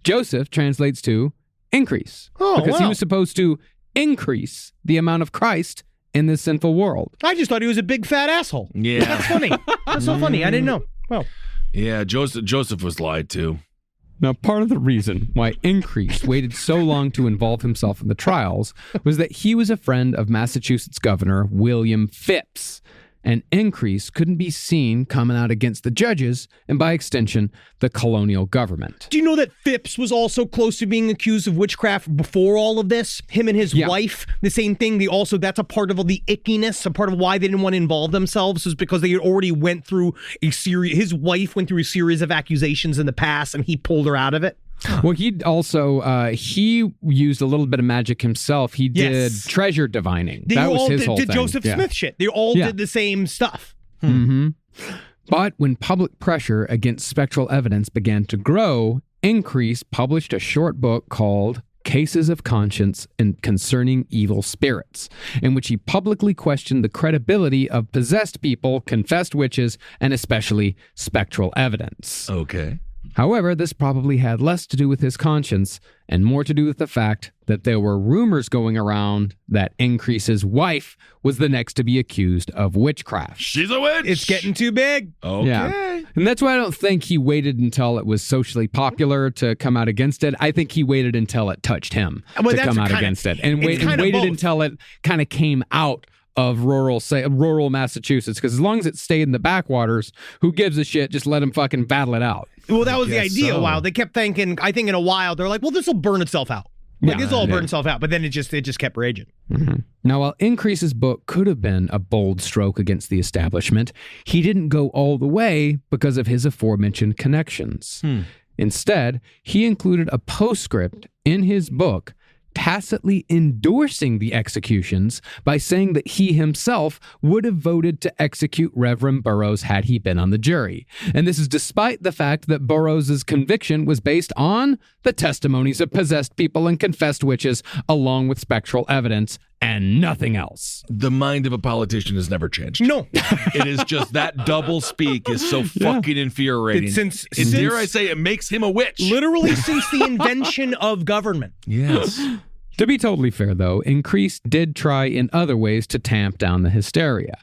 Joseph translates to increase. Because he was supposed to increase the amount of Christ in this sinful world. I just thought he was a big fat asshole. Yeah. That's funny. That's so funny. I didn't know. Well. Yeah, Joseph was lied to. Now, part of the reason why Increase waited so long to involve himself in the trials was that he was a friend of Massachusetts Governor William Phips, and Increase couldn't be seen coming out against the judges and, by extension, the colonial government. Do you know that Phips was also close to being accused of witchcraft before all of this? Him and his wife, the same thing. That's a part of the ickiness, a part of why they didn't want to involve themselves was because they had already went through his wife went through a series of accusations in the past and he pulled her out of it. Well, he also, he used a little bit of magic himself. He did treasure divining. That was his whole thing. Did Joseph Smith shit. They all did the same stuff. Mm-hmm. But when public pressure against spectral evidence began to grow, Increase published a short book called Cases of Conscience and Concerning Evil Spirits, in which he publicly questioned the credibility of possessed people, confessed witches, and especially spectral evidence. Okay. However, this probably had less to do with his conscience and more to do with the fact that there were rumors going around that Increase's wife was the next to be accused of witchcraft. She's a witch. It's getting too big. Okay. Yeah. And that's why I don't think he waited until it was socially popular to come out against it. I think he waited until it touched him Well, to that's come out kinda- against it. And it's kinda waited both. until it kind of came out of rural Massachusetts. Because as long as it stayed in the backwaters, who gives a shit? Just let him fucking battle it out. Well, that was the guess idea so. a while. They kept thinking, I think in a while, they're like, well, this will burn itself out. Like, Yeah, this will all yeah. burn itself out. But then it just kept raging. Now, while Increase's book could have been a bold stroke against the establishment, he didn't go all the way because of his aforementioned connections. Instead, he included a postscript in his book tacitly endorsing the executions by saying that he himself would have voted to execute Reverend Burroughs had he been on the jury. And this is despite the fact that Burroughs' conviction was based on the testimonies of possessed people and confessed witches, along with spectral evidence and nothing else. The mind of a politician has never changed. No. It is just that double speak is so fucking infuriating. Since dare I say, it makes him a witch. literally since the invention of government. Yes. To be totally fair, though, Increase did try in other ways to tamp down the hysteria.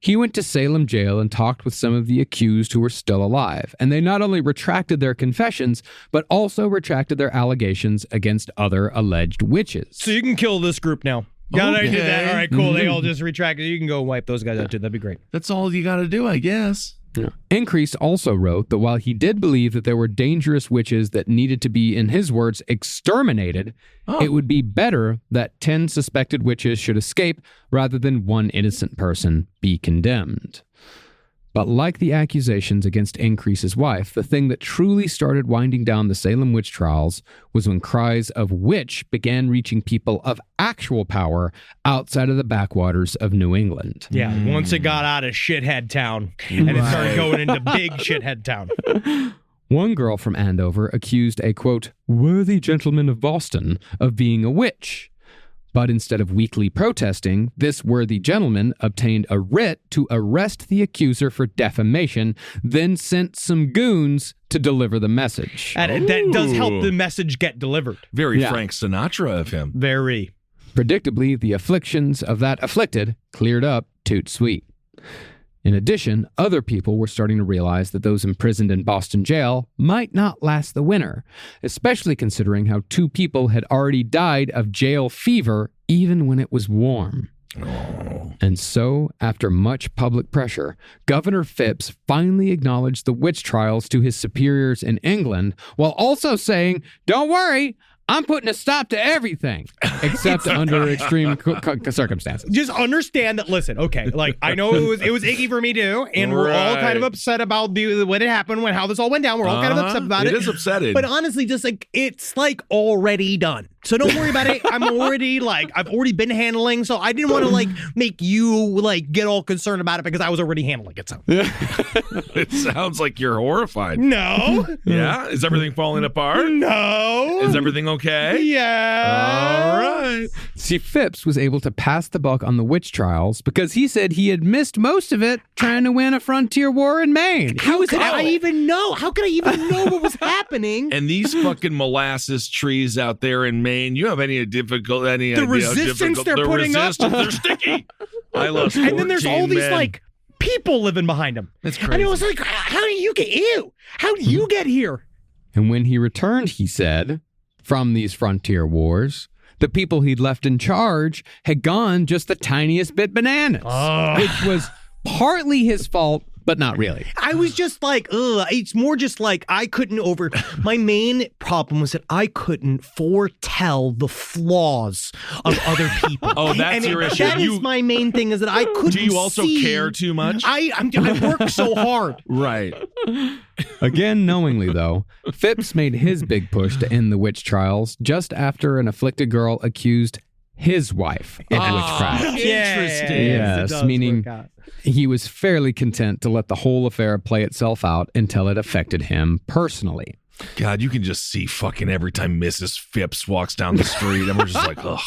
He went to Salem jail and talked with some of the accused who were still alive, and they not only retracted their confessions, but also retracted their allegations against other alleged witches. So you can kill this group now. Yeah, I did that. Okay. All right, cool. They all just retracted. You can go wipe those guys out too. That'd be great. That's all you got to do, I guess. Increase also wrote that while he did believe that there were dangerous witches that needed to be, in his words, exterminated, it would be better that 10 suspected witches should escape rather than one innocent person be condemned. But like the accusations against Increase's wife, the thing that truly started winding down the Salem Witch Trials was when cries of witch began reaching people of actual power outside of the backwaters of New England. Yeah, once it got out of shithead town and it started going into big shithead town. One girl from Andover accused a, quote, worthy gentleman of Boston of being a witch. But instead of weakly protesting, this worthy gentleman obtained a writ to arrest the accuser for defamation, then sent some goons to deliver the message. And that does help the message get delivered. Very Yeah. Frank Sinatra of him. Very. Predictably, the afflictions of that afflicted cleared up toot sweet. In addition, other people were starting to realize that those imprisoned in Boston jail might not last the winter, especially considering how 2 people had already died of jail fever even when it was warm. And so, after much public pressure, Governor Phipps finally acknowledged the witch trials to his superiors in England, while also saying, don't worry, I'm putting a stop to everything, except under extreme circumstances. Just understand that, listen, okay, like, I know it was icky for me too, and we're all kind of upset about what had happened, how this all went down. We're all kind of upset about it. It is upsetting. But honestly, just like, it's like already done. So don't worry about it. I've already been handling, so I didn't want to like make you like get all concerned about it because I was already handling it. So It sounds like you're horrified. no, Yeah? Is everything falling apart? no, Is everything okay? yeah, All right. See, Phipps was able to pass the buck on the witch trials because he said he had missed most of it trying to win a frontier war in Maine. How could I even know? How could I even know what was happening? And these fucking molasses trees out there in Maine, you have any idea how resistance difficult- they're the putting up? resistance, they're sticky. I lost 14 And then there's all these men. like people living behind him. It's And crazy. it was like, how did you get here? And when he returned, he said, from these frontier wars, the people he'd left in charge had gone just the tiniest bit bananas, which was partly his fault, but not really. I was just like, ugh. It's more just like my main problem was that I couldn't foretell the flaws of other people. Oh, that's your issue. That is my main thing is that I couldn't Do you also see- care too much? I work so hard. Right. Again, knowingly, though, Phipps made his big push to end the witch trials just after an afflicted girl accused his wife of witchcraft. Interesting. Yes, meaning he was fairly content to let the whole affair play itself out until it affected him personally. God, you can just see fucking every time Mrs. Phipps walks down the street, and we're just like, ugh.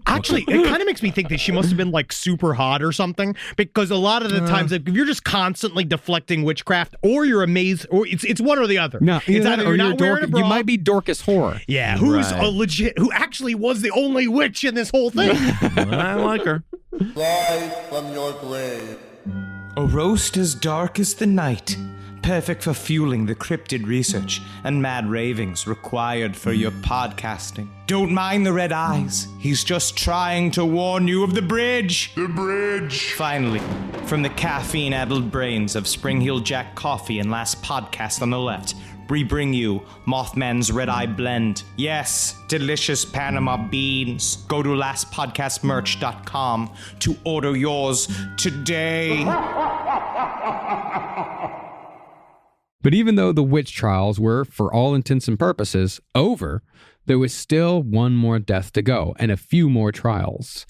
Actually, it kind of makes me think that she must have been like super hot or something, because a lot of the times, if you're just constantly deflecting witchcraft, or you're amazed, or it's one or the other. No, it's either you're not wearing a bra. You might be Dorcas Horror. Yeah, who's a legit, who actually was the only witch in this whole thing. I like her. Rise from your grave. A roast as dark as the night, perfect for fueling the cryptid research and mad ravings required for your podcasting. Don't mind the red eyes, he's just trying to warn you of the bridge. The bridge. Finally, from the caffeine-addled brains of Spring Hill Jack Coffee and Last Podcast on the Left, we bring you Mothman's Red Eye Blend. Yes, delicious Panama beans. Go to lastpodcastmerch.com to order yours today. But even though the witch trials were, for all intents and purposes, over, there was still one more death to go and a few more trials.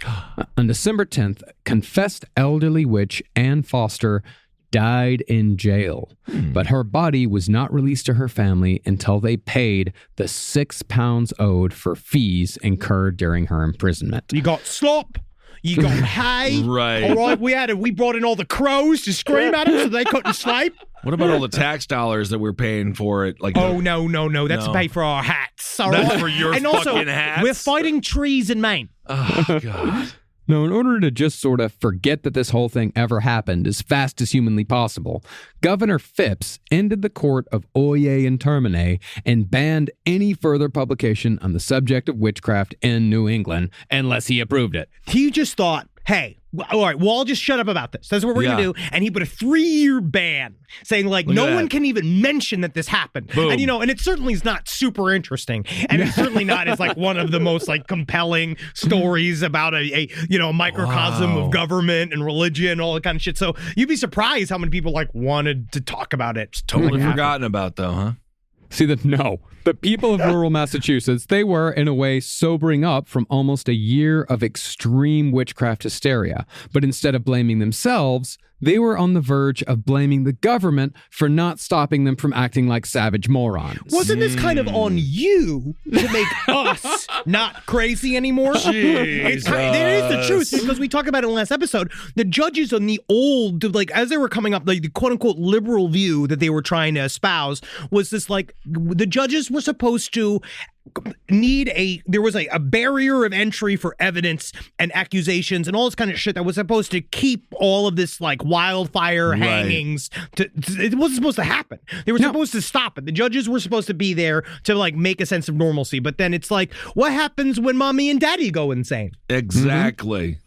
On December 10th, confessed elderly witch Anne Foster died in jail, but her body was not released to her family until they paid the £6 owed for fees incurred during her imprisonment. You got slop. You got hay. Right. All right, we brought in all the crows to scream at them so they couldn't sleep. What about all the tax dollars that we're paying for it? Like, oh, no. That's to No. pay for our hats. All That's right? for your and also, fucking hats? we're fighting trees in Maine. oh, God. Now, in order to just sort of forget that this whole thing ever happened as fast as humanly possible, Governor Phipps ended the court of Oye and Termine and banned any further publication on the subject of witchcraft in New England unless he approved it. He just thought, hey, all right, well, I'll just shut up about this. That's what we're going to do. And he put a 3-year ban saying, like, Look at no that. one can even mention that this happened. Boom. And, and it certainly is not super interesting. And it's certainly not as, like, one of the most, like, compelling stories about a microcosm of government and religion and all that kind of shit. So you'd be surprised how many people, like, wanted to talk about it. It's Totally forgotten about, though, huh? See, the people of rural Massachusetts, they were, in a way, sobering up from almost a year of extreme witchcraft hysteria. But instead of blaming themselves, they were on the verge of blaming the government for not stopping them from acting like savage morons. Wasn't this kind of on you to make us not crazy anymore? Jesus. There is the truth, because we talked about it in the last episode. The judges on the old, like, as they were coming up, like, the quote-unquote liberal view that they were trying to espouse was this, like, the judges were supposed to there was a barrier of entry for evidence and accusations and all this kind of shit that was supposed to keep all of this, like, wildfire hangings. It wasn't supposed to happen. They were supposed to stop it. The judges were supposed to be there to, like, make a sense of normalcy. But then it's like, what happens when mommy and daddy go insane? Exactly.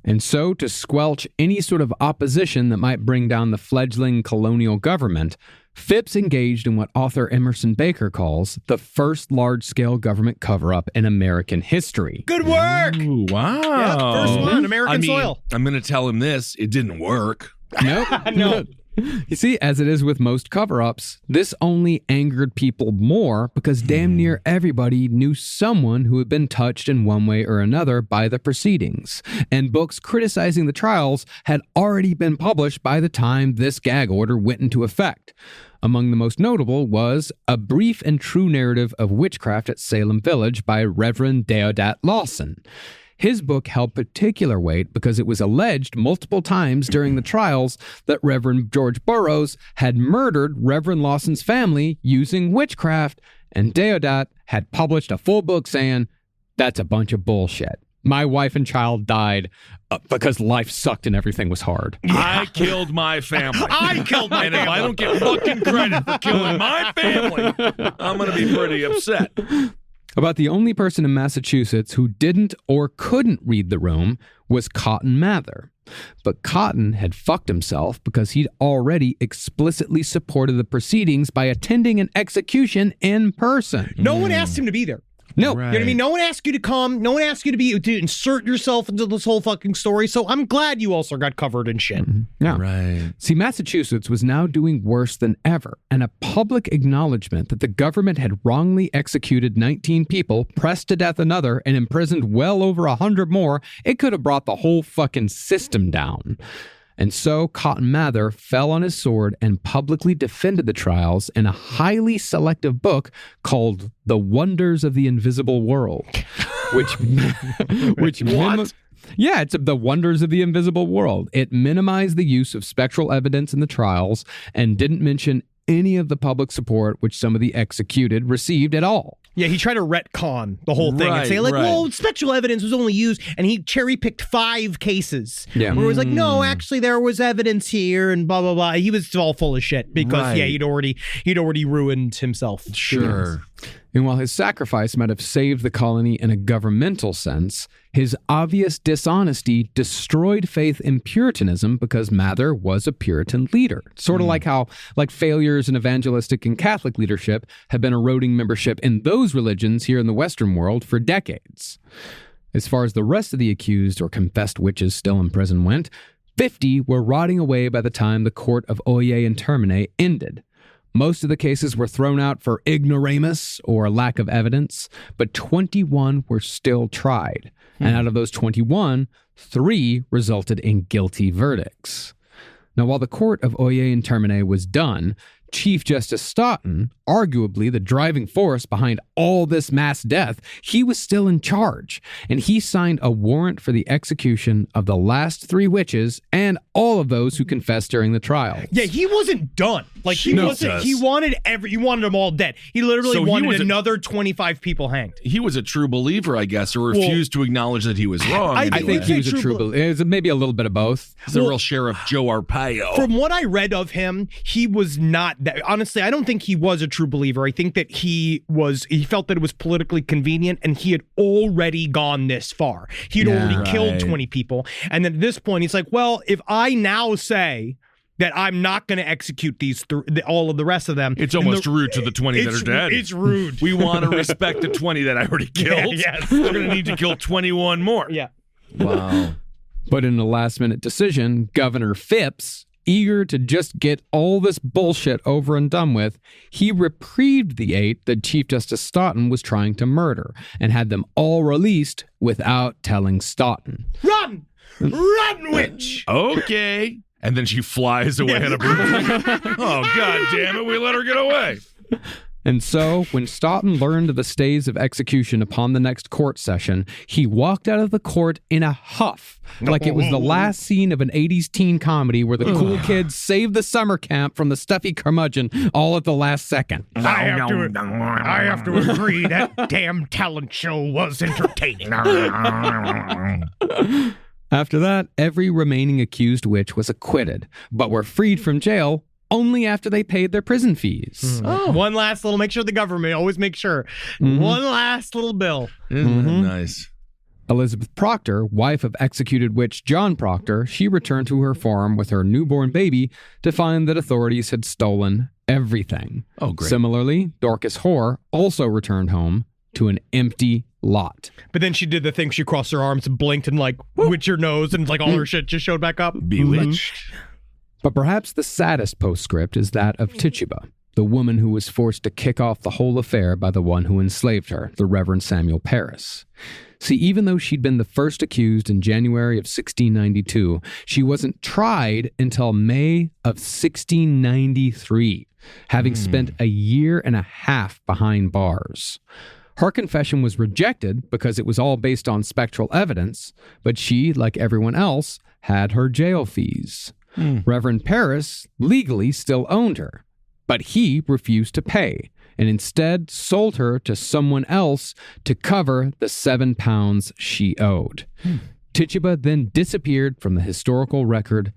And so, to squelch any sort of opposition that might bring down the fledgling colonial government, Phipps engaged in what author Emerson Baker calls the first large-scale government cover-up in American history. Good work! Ooh, wow. Yeah, first one, American soil. I'm going to tell him this. It didn't work. Nope. No. You see, as it is with most cover-ups, this only angered people more because damn near everybody knew someone who had been touched in one way or another by the proceedings. And books criticizing the trials had already been published by the time this gag order went into effect. Among the most notable was A Brief and True Narrative of Witchcraft at Salem Village by Reverend Deodat Lawson. His book held particular weight because it was alleged multiple times during the trials that Reverend George Burroughs had murdered Reverend Lawson's family using witchcraft, and Deodat had published a full book saying, "That's a bunch of bullshit. My wife and child died because life sucked and everything was hard." I killed my family. I killed my And family. if I don't get fucking credit for killing my family, I'm going to be pretty upset. About the only person in Massachusetts who didn't or couldn't read the room was Cotton Mather. But Cotton had fucked himself because he'd already explicitly supported the proceedings by attending an execution in person. No one asked him to be there. No. You know what I mean? No one asked you to come. No one asked you to insert yourself into this whole fucking story. So I'm glad you also got covered in shit. Yeah. Right. See, Massachusetts was now doing worse than ever, and a public acknowledgement that the government had wrongly executed 19 people, pressed to death another, and imprisoned well over 100 more, it could have brought the whole fucking system down. And so Cotton Mather fell on his sword and publicly defended the trials in a highly selective book called The Wonders of the Invisible World, which yeah, it's The Wonders of the Invisible World. It minimized the use of spectral evidence in the trials and didn't mention any of the public support which some of the executed received at all. Yeah, he tried to retcon the whole thing and say, like, well, spectral evidence was only used, and he cherry-picked 5 cases. Yeah. Where it was like, no, actually, there was evidence here, and blah, blah, blah. He was all full of shit because, yeah, he'd already ruined himself. Sure. And while his sacrifice might have saved the colony in a governmental sense, his obvious dishonesty destroyed faith in Puritanism because Mather was a Puritan leader. Sort of like how failures in evangelistic and Catholic leadership have been eroding membership in those religions here in the Western world for decades. As far as the rest of the accused or confessed witches still in prison went, 50 were rotting away by the time the court of Oye and Termine ended. Most of the cases were thrown out for ignoramus or lack of evidence, but 21 were still tried. And out of those 21, 3 resulted in guilty verdicts. Now, while the court of Oye and Termine was done, Chief Justice Stoughton, arguably the driving force behind all this mass death, he was still in charge, and he signed a warrant for the execution of the last 3 witches and all of those who confessed during the trial. Yeah, he wasn't done. Like, he wasn't. He wanted them all dead. He literally wanted another 25 people hanged. He was a true believer, I guess, or refused to acknowledge that he was wrong. I think he was a true believer. It was maybe a little bit of both. He's a real Sheriff Joe Arpaio. From what I read of him, he was not that. Honestly, I don't think he was a true believer. I think that he felt that it was politically convenient, and he had already gone this far. He'd already killed 20 people. And then at this point, he's like, well, if I now say that I'm not going to execute all of the rest of them. It's almost rude to the 20 that are dead. It's rude. We want to respect the 20 that I already killed. Yes. We're going to need to kill 21 more. Yeah. Wow. But in a last-minute decision, Governor Phipps, eager to just get all this bullshit over and done with, he reprieved the 8 that Chief Justice Stoughton was trying to murder and had them all released without telling Stoughton. Run! Run, witch! Okay. And then she flies away at a broom. Oh, God damn it, we let her get away. And so, when Stoughton learned of the stays of execution upon the next court session, he walked out of the court in a huff, like it was the last scene of an 80s teen comedy where the cool kids saved the summer camp from the stuffy curmudgeon all at the last second. I have to agree that damn talent show was entertaining. After that, every remaining accused witch was acquitted, but were freed from jail only after they paid their prison fees. One last little, make sure the government, always make sure. One last little bill. Isn't that nice? Elizabeth Proctor, wife of executed witch John Proctor, she returned to her farm with her newborn baby to find that authorities had stolen everything. Oh, great. Similarly, Dorcas Hoare also returned home to an empty lot. But then she did the thing, she crossed her arms and blinked and witched her nose and all her shit just showed back up. Bewitched. But perhaps the saddest postscript is that of Tituba, the woman who was forced to kick off the whole affair by the one who enslaved her, the Reverend Samuel Parris. See, even though she'd been the first accused in January of 1692, she wasn't tried until May of 1693, having spent a year and a half behind bars. Her confession was rejected because it was all based on spectral evidence, but she, like everyone else, had her jail fees. Reverend Parris legally still owned her, but he refused to pay and instead sold her to someone else to cover the £7 she owed. Tituba then disappeared from the historical record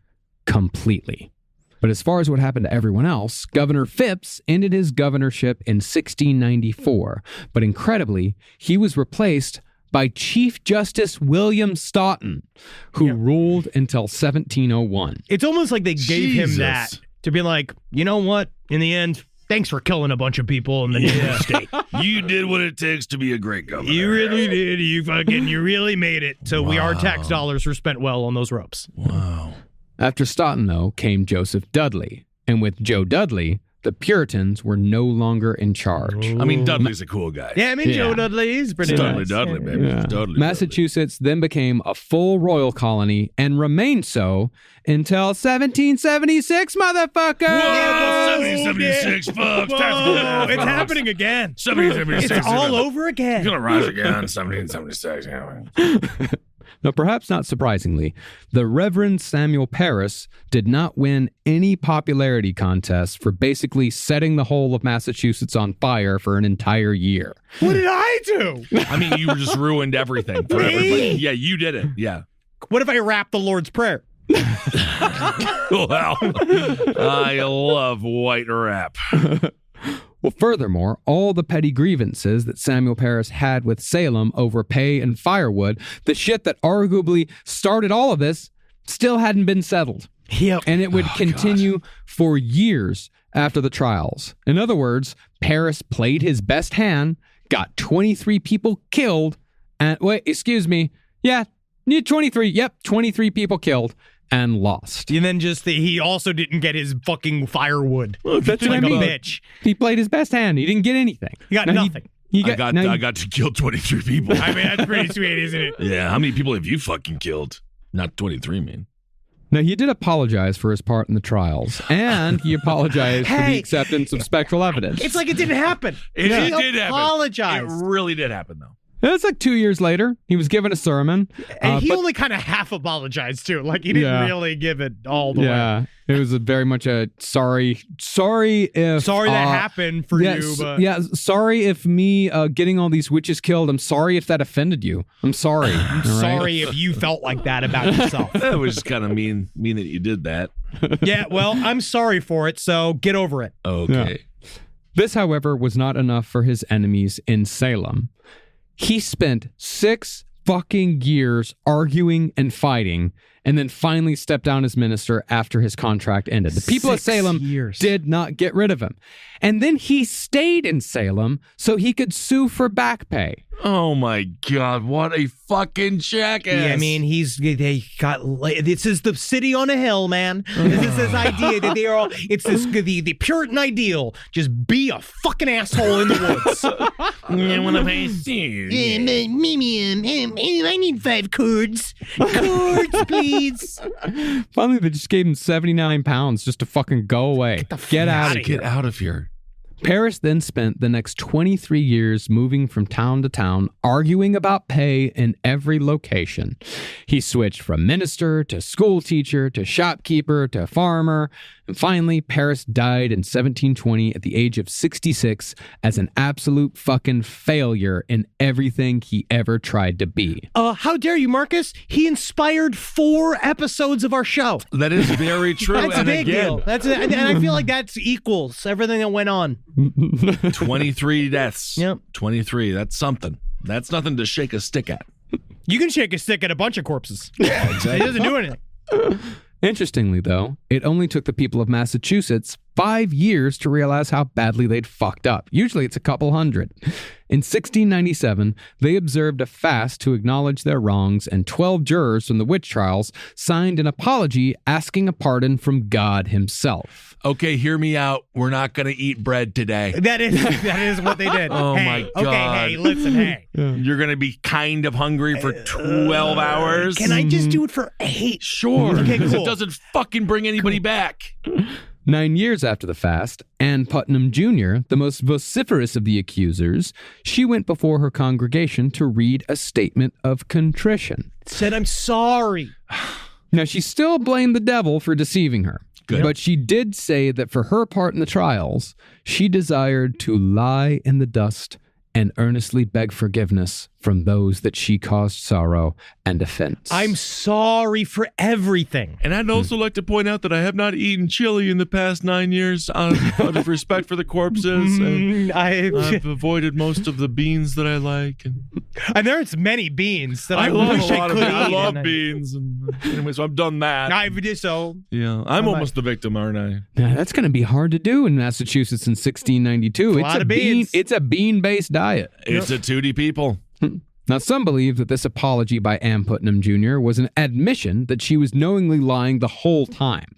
completely. But as far as what happened to everyone else, Governor Phipps ended his governorship in 1694, but incredibly, he was replaced by Chief Justice William Stoughton, who ruled until 1701. It's almost like they gave him that to be like, you know what? In the end, thanks for killing a bunch of people in the new state. You did what it takes to be a great governor. You really did. You really made it. So our tax dollars were spent well on those ropes. Wow. After Stoughton, though, came Joseph Dudley. And with Joe Dudley, the Puritans were no longer in charge. I mean, Dudley's a cool guy. Yeah, I mean, Yeah. Joe Dudley is pretty Dudley, nice. Dudley, baby. Yeah. Dudley, Massachusetts then became a full royal colony and remained so until 1776, motherfucker! Whoa, 1776, folks. Whoa, it's happening again. 1776. It's all over again. It's gonna rise again. 1776. Now, perhaps not surprisingly, the Reverend Samuel Parris did not win any popularity contests for basically setting the whole of Massachusetts on fire for an entire year. What did I do? I mean, you just ruined everything for everybody. Yeah, you did it. Yeah. What if I rap the Lord's Prayer? Wow. I love white rap. Well, furthermore, all the petty grievances that Samuel Parris had with Salem over pay and firewood, the shit that arguably started all of this, still hadn't been settled. Yep. And it would continue for years after the trials. In other words, Parris played his best hand, got 23 people killed, and 23. Yep, 23 people killed and lost. And then he also didn't get his fucking firewood. That's what I like a mean. bitch. He played his best hand. He didn't get anything. He got Now, nothing. I got to kill 23 people. I mean, that's pretty sweet, isn't it? Yeah, how many people have you fucking killed? Not 23, man. Now, he did apologize for his part in the trials, and he apologized for the Hey. acceptance of spectral evidence. It's like it didn't happen. It did happen. Apologize. It really did happen, though. It was like 2 years later. He was given a sermon. And he but- only kind of half apologized too. Like he didn't really give it all the way. Yeah, it was very much a sorry if Sorry that happened for yeah, you, but sorry if me getting all these witches killed. I'm sorry if that offended you. I'm sorry. I'm sorry if you felt like that about yourself. That was just kind of mean that you did that. Yeah, well, I'm sorry for it, so get over it. Okay. This, however, was not enough for his enemies in Salem. He spent 6 fucking years arguing and fighting, and then finally stepped down as minister after his contract ended. The people of 6 Salem years. did not get rid of him. And then he stayed in Salem so he could sue for back pay. Oh my God! What a fucking jackass! Yeah, I mean, this is the city on a hill, man. This is this idea that they are all, it's this, the Puritan ideal. Just be a fucking asshole in the woods. I want to pay you. I need 5 cords. Cords, please. Finally, they just gave him 79 pounds just to fucking go away. Get out of here. Get out of here! Parris then spent the next 23 years moving from town to town, arguing about pay in every location. He switched from minister to school teacher to shopkeeper to farmer, and finally, Parris died in 1720 at the age of 66 as an absolute fucking failure in everything he ever tried to be. How dare you, Marcus? He inspired 4 episodes of our show. That is very true. That's a and big again, deal. And I feel like that's equals everything that went on. 23 deaths. Yep. 23. That's something. That's nothing to shake a stick at. You can shake a stick at a bunch of corpses. Yeah, exactly. It doesn't do anything. Interestingly, though, it only took the people of Massachusetts 5 years to realize how badly they'd fucked up. Usually it's a couple hundred. In 1697, they observed a fast to acknowledge their wrongs, and 12 jurors from the witch trials signed an apology asking a pardon from God himself. Okay, hear me out. We're not going to eat bread today. That is what they did. Oh Hey, my God. Okay, hey, listen, hey. You're going to be kind of hungry for 12 hours? Can I just do it for 8? Sure. Okay, Because cool. it doesn't fucking bring anybody back. 9 years after the fast, Ann Putnam Jr., the most vociferous of the accusers, she went before her congregation to read a statement of contrition. Said, I'm sorry. Now, she still blamed the devil for deceiving her. Good. But she did say that for her part in the trials, she desired to lie in the dust and earnestly beg forgiveness from those that she caused sorrow and offense. I'm sorry for everything. And I'd also like to point out that I have not eaten chili in the past 9 years out of respect for the corpses. And I've avoided most of the beans that I like. And there's many beans that I love wish a I lot of could beans. I eat. love beans. And anyway, so I've done that. I've did so. Yeah, I'm almost the victim, aren't I? Now, that's going to be hard to do in Massachusetts in 1692. lot of beans. It's a bean-based diet. It's a Tootie people. Now, some believe that this apology by Ann Putnam Jr. was an admission that she was knowingly lying the whole time.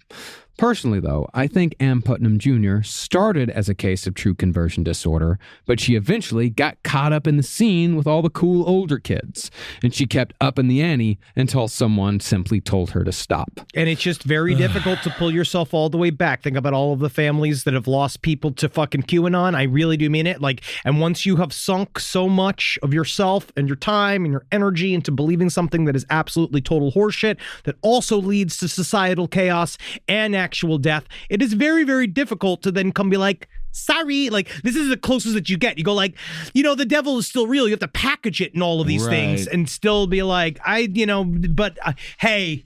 Personally, though, I think Ann Putnam Jr. started as a case of true conversion disorder, but she eventually got caught up in the scene with all the cool older kids, and she kept upping the ante until someone simply told her to stop. And it's just very difficult to pull yourself all the way back. Think about all of the families that have lost people to fucking QAnon. I really do mean it. Like, and once you have sunk so much of yourself and your time and your energy into believing something that is absolutely total horseshit, that also leads to societal chaos and actual death, it is very, very difficult to then come be like, sorry, like, this is the closest that you get. You go like, the devil is still real. You have to package it in all of these things and still be like, hey,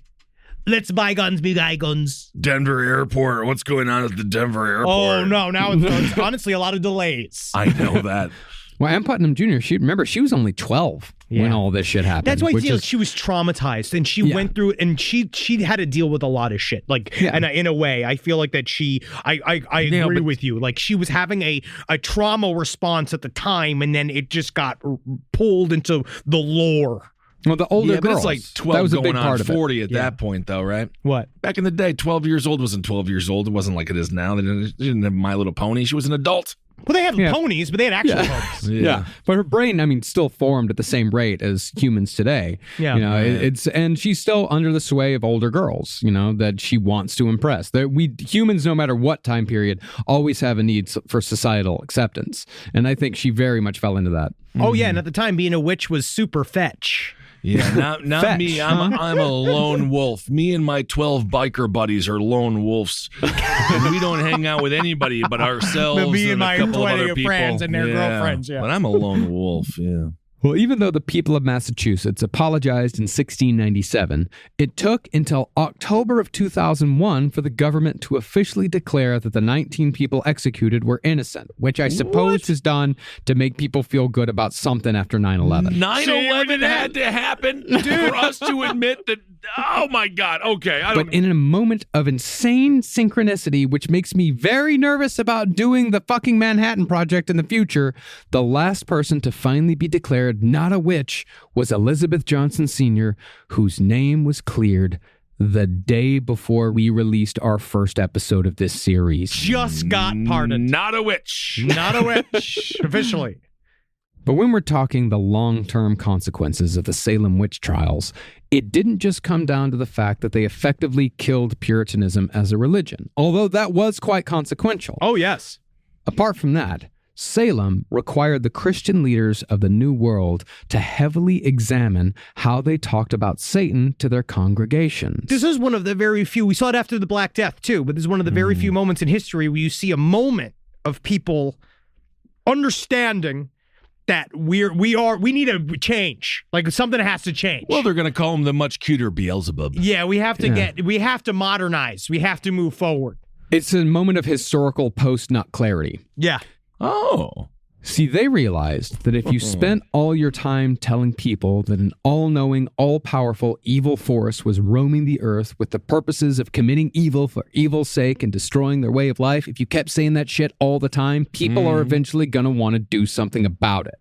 let's bygones be bygones. Denver Airport. What's going on at the Denver Airport? Oh, no. Now it's honestly a lot of delays. I know that. Well, Ann Putnam Jr., she was only 12 when all this shit happened. That's why she was traumatized, and she went through, and she had to deal with a lot of shit. Like, and in a way, I feel like that I agree with you. Like, she was having a trauma response at the time, and then it just got pulled into the lore. Well, the older girls. But it's like 12 that was a going big part on of 40 it. at that point, though, right? What? Back in the day, 12 years old wasn't 12 years old. It wasn't like it is now. They didn't have My Little Pony. She was an adult. Well, they had ponies, but they had actual ponies. Yeah, but her brain, still formed at the same rate as humans today. Yeah, and she's still under the sway of older girls. That she wants to impress. That we humans, no matter what time period, always have a need for societal acceptance, and I think she very much fell into that. Oh yeah, and at the time, being a witch was super fetch. Yeah, not Fetch, me. I'm a lone wolf. Me and my 12 biker buddies are lone wolves. And we don't hang out with anybody but ourselves me and and my a couple of 20 other people. friends and their girlfriends, But I'm a lone wolf, yeah. Well, even though the people of Massachusetts apologized in 1697, it took until October of 2001 for the government to officially declare that the 19 people executed were innocent, which I suppose was done to make people feel good about something after 9/11. 9/11 had to happen for us to admit that. Oh my God. Okay. But in a moment of insane synchronicity, which makes me very nervous about doing the fucking Manhattan Project in the future, the last person to finally be declared not a witch was Elizabeth Johnson Sr., whose name was cleared the day before we released our first episode of this series. Just got pardoned. Not a witch. Not a witch. Officially. But when we're talking the long-term consequences of the Salem Witch Trials, it didn't just come down to the fact that they effectively killed Puritanism as a religion, although that was quite consequential. Oh, yes. Apart from that, Salem required the Christian leaders of the New World to heavily examine how they talked about Satan to their congregations. This is one of the very few, we saw it after the Black Death too, but this is one of the very few moments in history where you see a moment of people understanding that we need a change. Like, something has to change. Well, they're going to call him the much cuter Beelzebub. Yeah, we have to modernize. We have to move forward. It's a moment of historical post-nut clarity. Yeah. Oh. See, they realized that if you spent all your time telling people that an all-knowing, all-powerful evil force was roaming the earth with the purposes of committing evil for evil's sake and destroying their way of life, if you kept saying that shit all the time, people are eventually going to want to do something about it.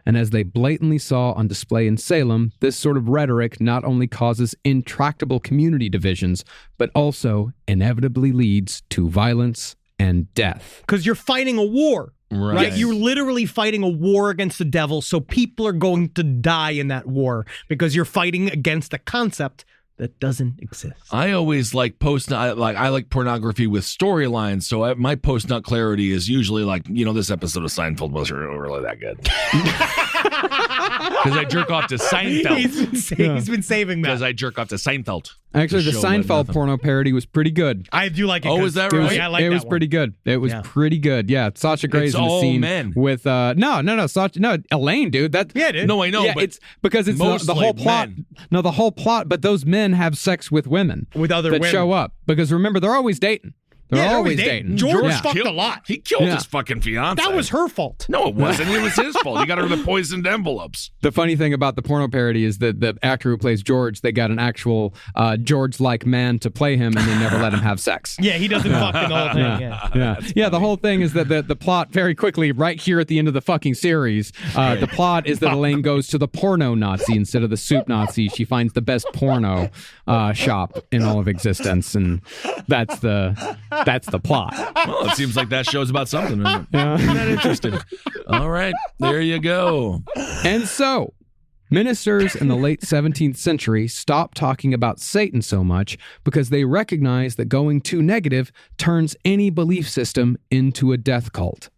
And as they blatantly saw on display in Salem, this sort of rhetoric not only causes intractable community divisions, but also inevitably leads to violence and death. Because you're fighting a war. Right. You're literally fighting a war against the devil, so people are going to die in that war because you're fighting against a concept that doesn't exist. I always like I like pornography with storylines, so my post-nut clarity is usually like, this episode of Seinfeld wasn't really that good. Because I jerk off to Seinfeld. He's been saving that. Because I jerk off to Seinfeld. Actually, the Seinfeld porno parody was pretty good. I do like it. Oh, is that right? I like it was pretty good. It was pretty good. Yeah, Sasha Grey's in the scene men. with Elaine, dude. Dude. No, I know. Yeah, but it's because it's the whole plot. Men. No, the whole plot. But those men have sex with women with other that women show up because remember they're always dating. They're they always were dating. George Yeah. fucked a lot. He killed Yeah. his fucking fiance. That was her fault. No, it wasn't. It was his fault. He got her the poisoned envelopes. The funny thing about the porno parody is that the actor who plays George, they got an actual George-like man to play him, and they never let him have sex. Yeah, he doesn't fuck in the whole thing. Yeah. Yeah. The whole thing is that the plot very quickly, right here at the end of the fucking series, the plot is that Elaine goes to the porno Nazi instead of the soup Nazi. She finds the best porno shop in all of existence, and that's the plot. Well, it seems like that show's about something. Isn't it? Isn't that interesting? All right, there you go. And so, ministers in the late 17th century stopped talking about Satan so much because they recognized that going too negative turns any belief system into a death cult.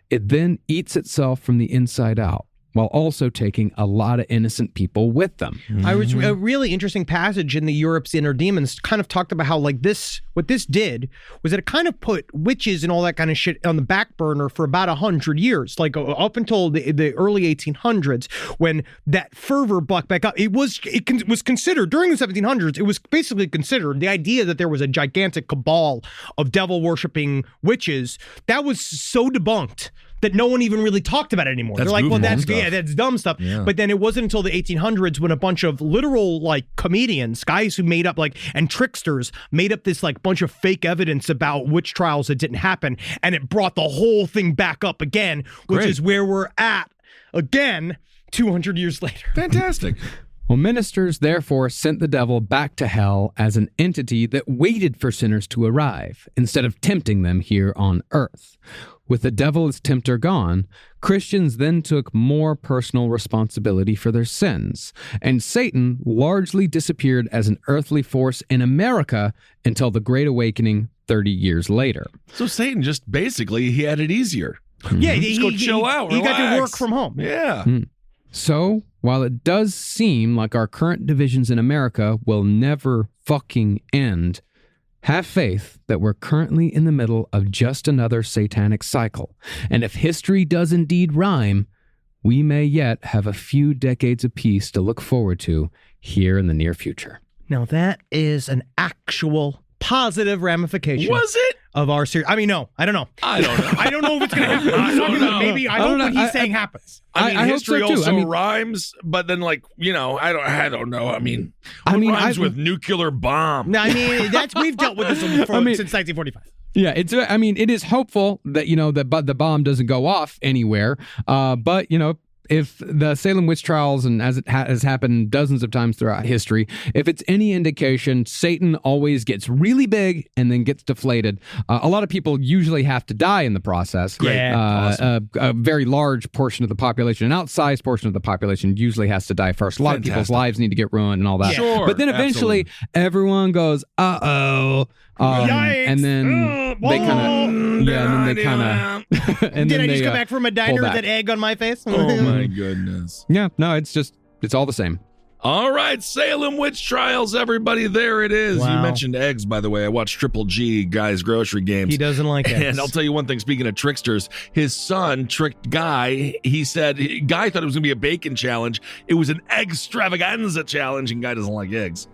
It then eats itself from the inside out, while also taking a lot of innocent people with them. I was a really interesting passage in the Europe's Inner Demons kind of talked about how what this did was that it kind of put witches and all that kind of shit on the back burner for about 100 years, like up until the early 1800s, when that fervor bucked back up. It was considered during the 1700s. It was basically considered the idea that there was a gigantic cabal of devil worshipping witches that was so debunked that no one even really talked about it anymore. That's They're like, well, goofball that's dumb stuff. Yeah. But then it wasn't until the 1800s when a bunch of literal comedians, guys who made up and tricksters made up this bunch of fake evidence about witch trials that didn't happen, and it brought the whole thing back up again, which Great. is where we're at again 200 years later. Fantastic. Well, ministers therefore sent the devil back to hell as an entity that waited for sinners to arrive, instead of tempting them here on earth. With the devil as tempter gone, Christians then took more personal responsibility for their sins, and Satan largely disappeared as an earthly force in America until the Great Awakening 30 years later. So Satan just basically, he had it easier. Yeah, Just go chill out, He got to relax. work from home. Yeah. So, while it does seem like our current divisions in America will never fucking end, have faith that we're currently in the middle of just another satanic cycle. And if history does indeed rhyme, we may yet have a few decades of peace to look forward to here in the near future. Now that is an actual positive ramification. Was it? Of our series. I mean, no, I don't know. I don't know. I don't know if it's going to happen. I'm talking about maybe. I hope what he's saying happens. I mean, I hope history so, too. also I mean- rhymes, but then I don't know. I mean, I mean, rhymes I've- with nuclear bomb? No, I mean, we've dealt with this since 1945. Yeah, it is hopeful that, that the bomb doesn't go off anywhere. But, if the Salem Witch Trials, and as it has happened dozens of times throughout history, if it's any indication, Satan always gets really big and then gets deflated. A lot of people usually have to die in the process. Great. Yeah. A very large portion of the population, an outsized portion of the population usually has to die first. A lot of people's lives need to get ruined and all that. Sure, but then eventually everyone goes, uh-oh. Yikes. And then they kind of, and Did then I just they, come back from a diner back. with that egg on my face? Oh my goodness. Yeah, no, it's all the same. All right, Salem Witch Trials, everybody. There it is. Wow. You mentioned eggs, by the way. I watched Triple G, Guy's Grocery Games. He doesn't like eggs. And I'll tell you one thing, speaking of tricksters, his son tricked Guy. He said, Guy thought it was going to be a bacon challenge. It was an extravaganza challenge, and Guy doesn't like eggs.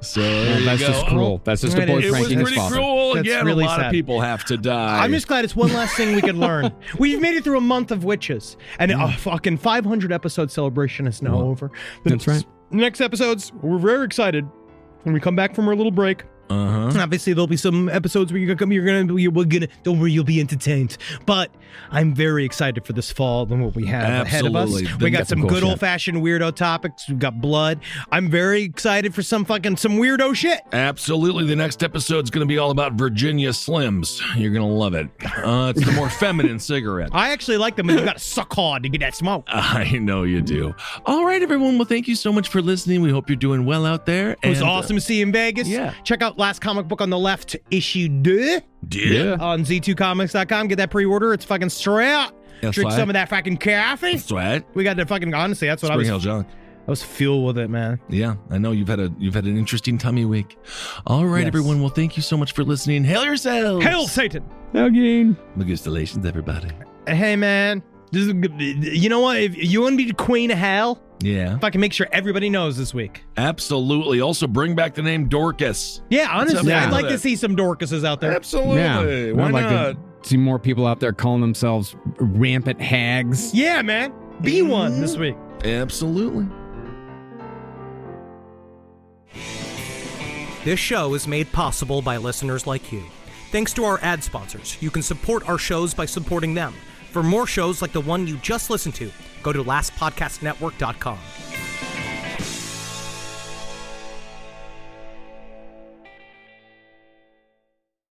So there you That's go. just cruel. That's just a boy It was pranking his pretty father. cruel. That's Again, really a lot sad. of people have to die. I'm just glad it's one last thing we can learn. We've made it through a month of witches, and a fucking 500 episode celebration is now over. That's right. Next episodes, we're very excited when we come back from our little break. Obviously, there'll be some episodes where we're gonna don't worry, you'll be entertained. But I'm very excited for this fall and what we have ahead of us. Absolutely. We got some cool good shit. old fashioned weirdo topics. We've got blood. I'm very excited for some weirdo shit. Absolutely. The next episode's going to be all about Virginia Slims. You're going to love it. It's the more feminine cigarette. I actually like them, and you got to suck hard to get that smoke. I know you do. All right, everyone. Well, thank you so much for listening. We hope you're doing well out there. It was awesome to see you in Vegas. yeah. Check out Last Comic Book on the Left, issue 2 Yeah. on z2comics.com. Get that pre-order. It's fucking straight out. That's Drink right. some of that fucking coffee. Sweat. We got the fucking, honestly, that's what Spring I Hill was. Junk. I was fueled with it, man. Yeah, I know you've had an interesting tummy week. All right, Yes. everyone. Well, thank you so much for listening. Hail yourselves. Hail Satan. Again. Congratulations, everybody. Hey, man. You know what? If you want to be the queen of hell, Yeah. If I can make sure everybody knows this week. Absolutely. Also, bring back the name Dorcas. Yeah, honestly, Yeah. I'd like to see some Dorcases out there. Absolutely. Yeah. Why I'd like not? to see more people out there calling themselves rampant hags. Yeah, man. Be one this week. Absolutely. This show is made possible by listeners like you. Thanks to our ad sponsors, you can support our shows by supporting them. For more shows like the one you just listened to, go to lastpodcastnetwork.com.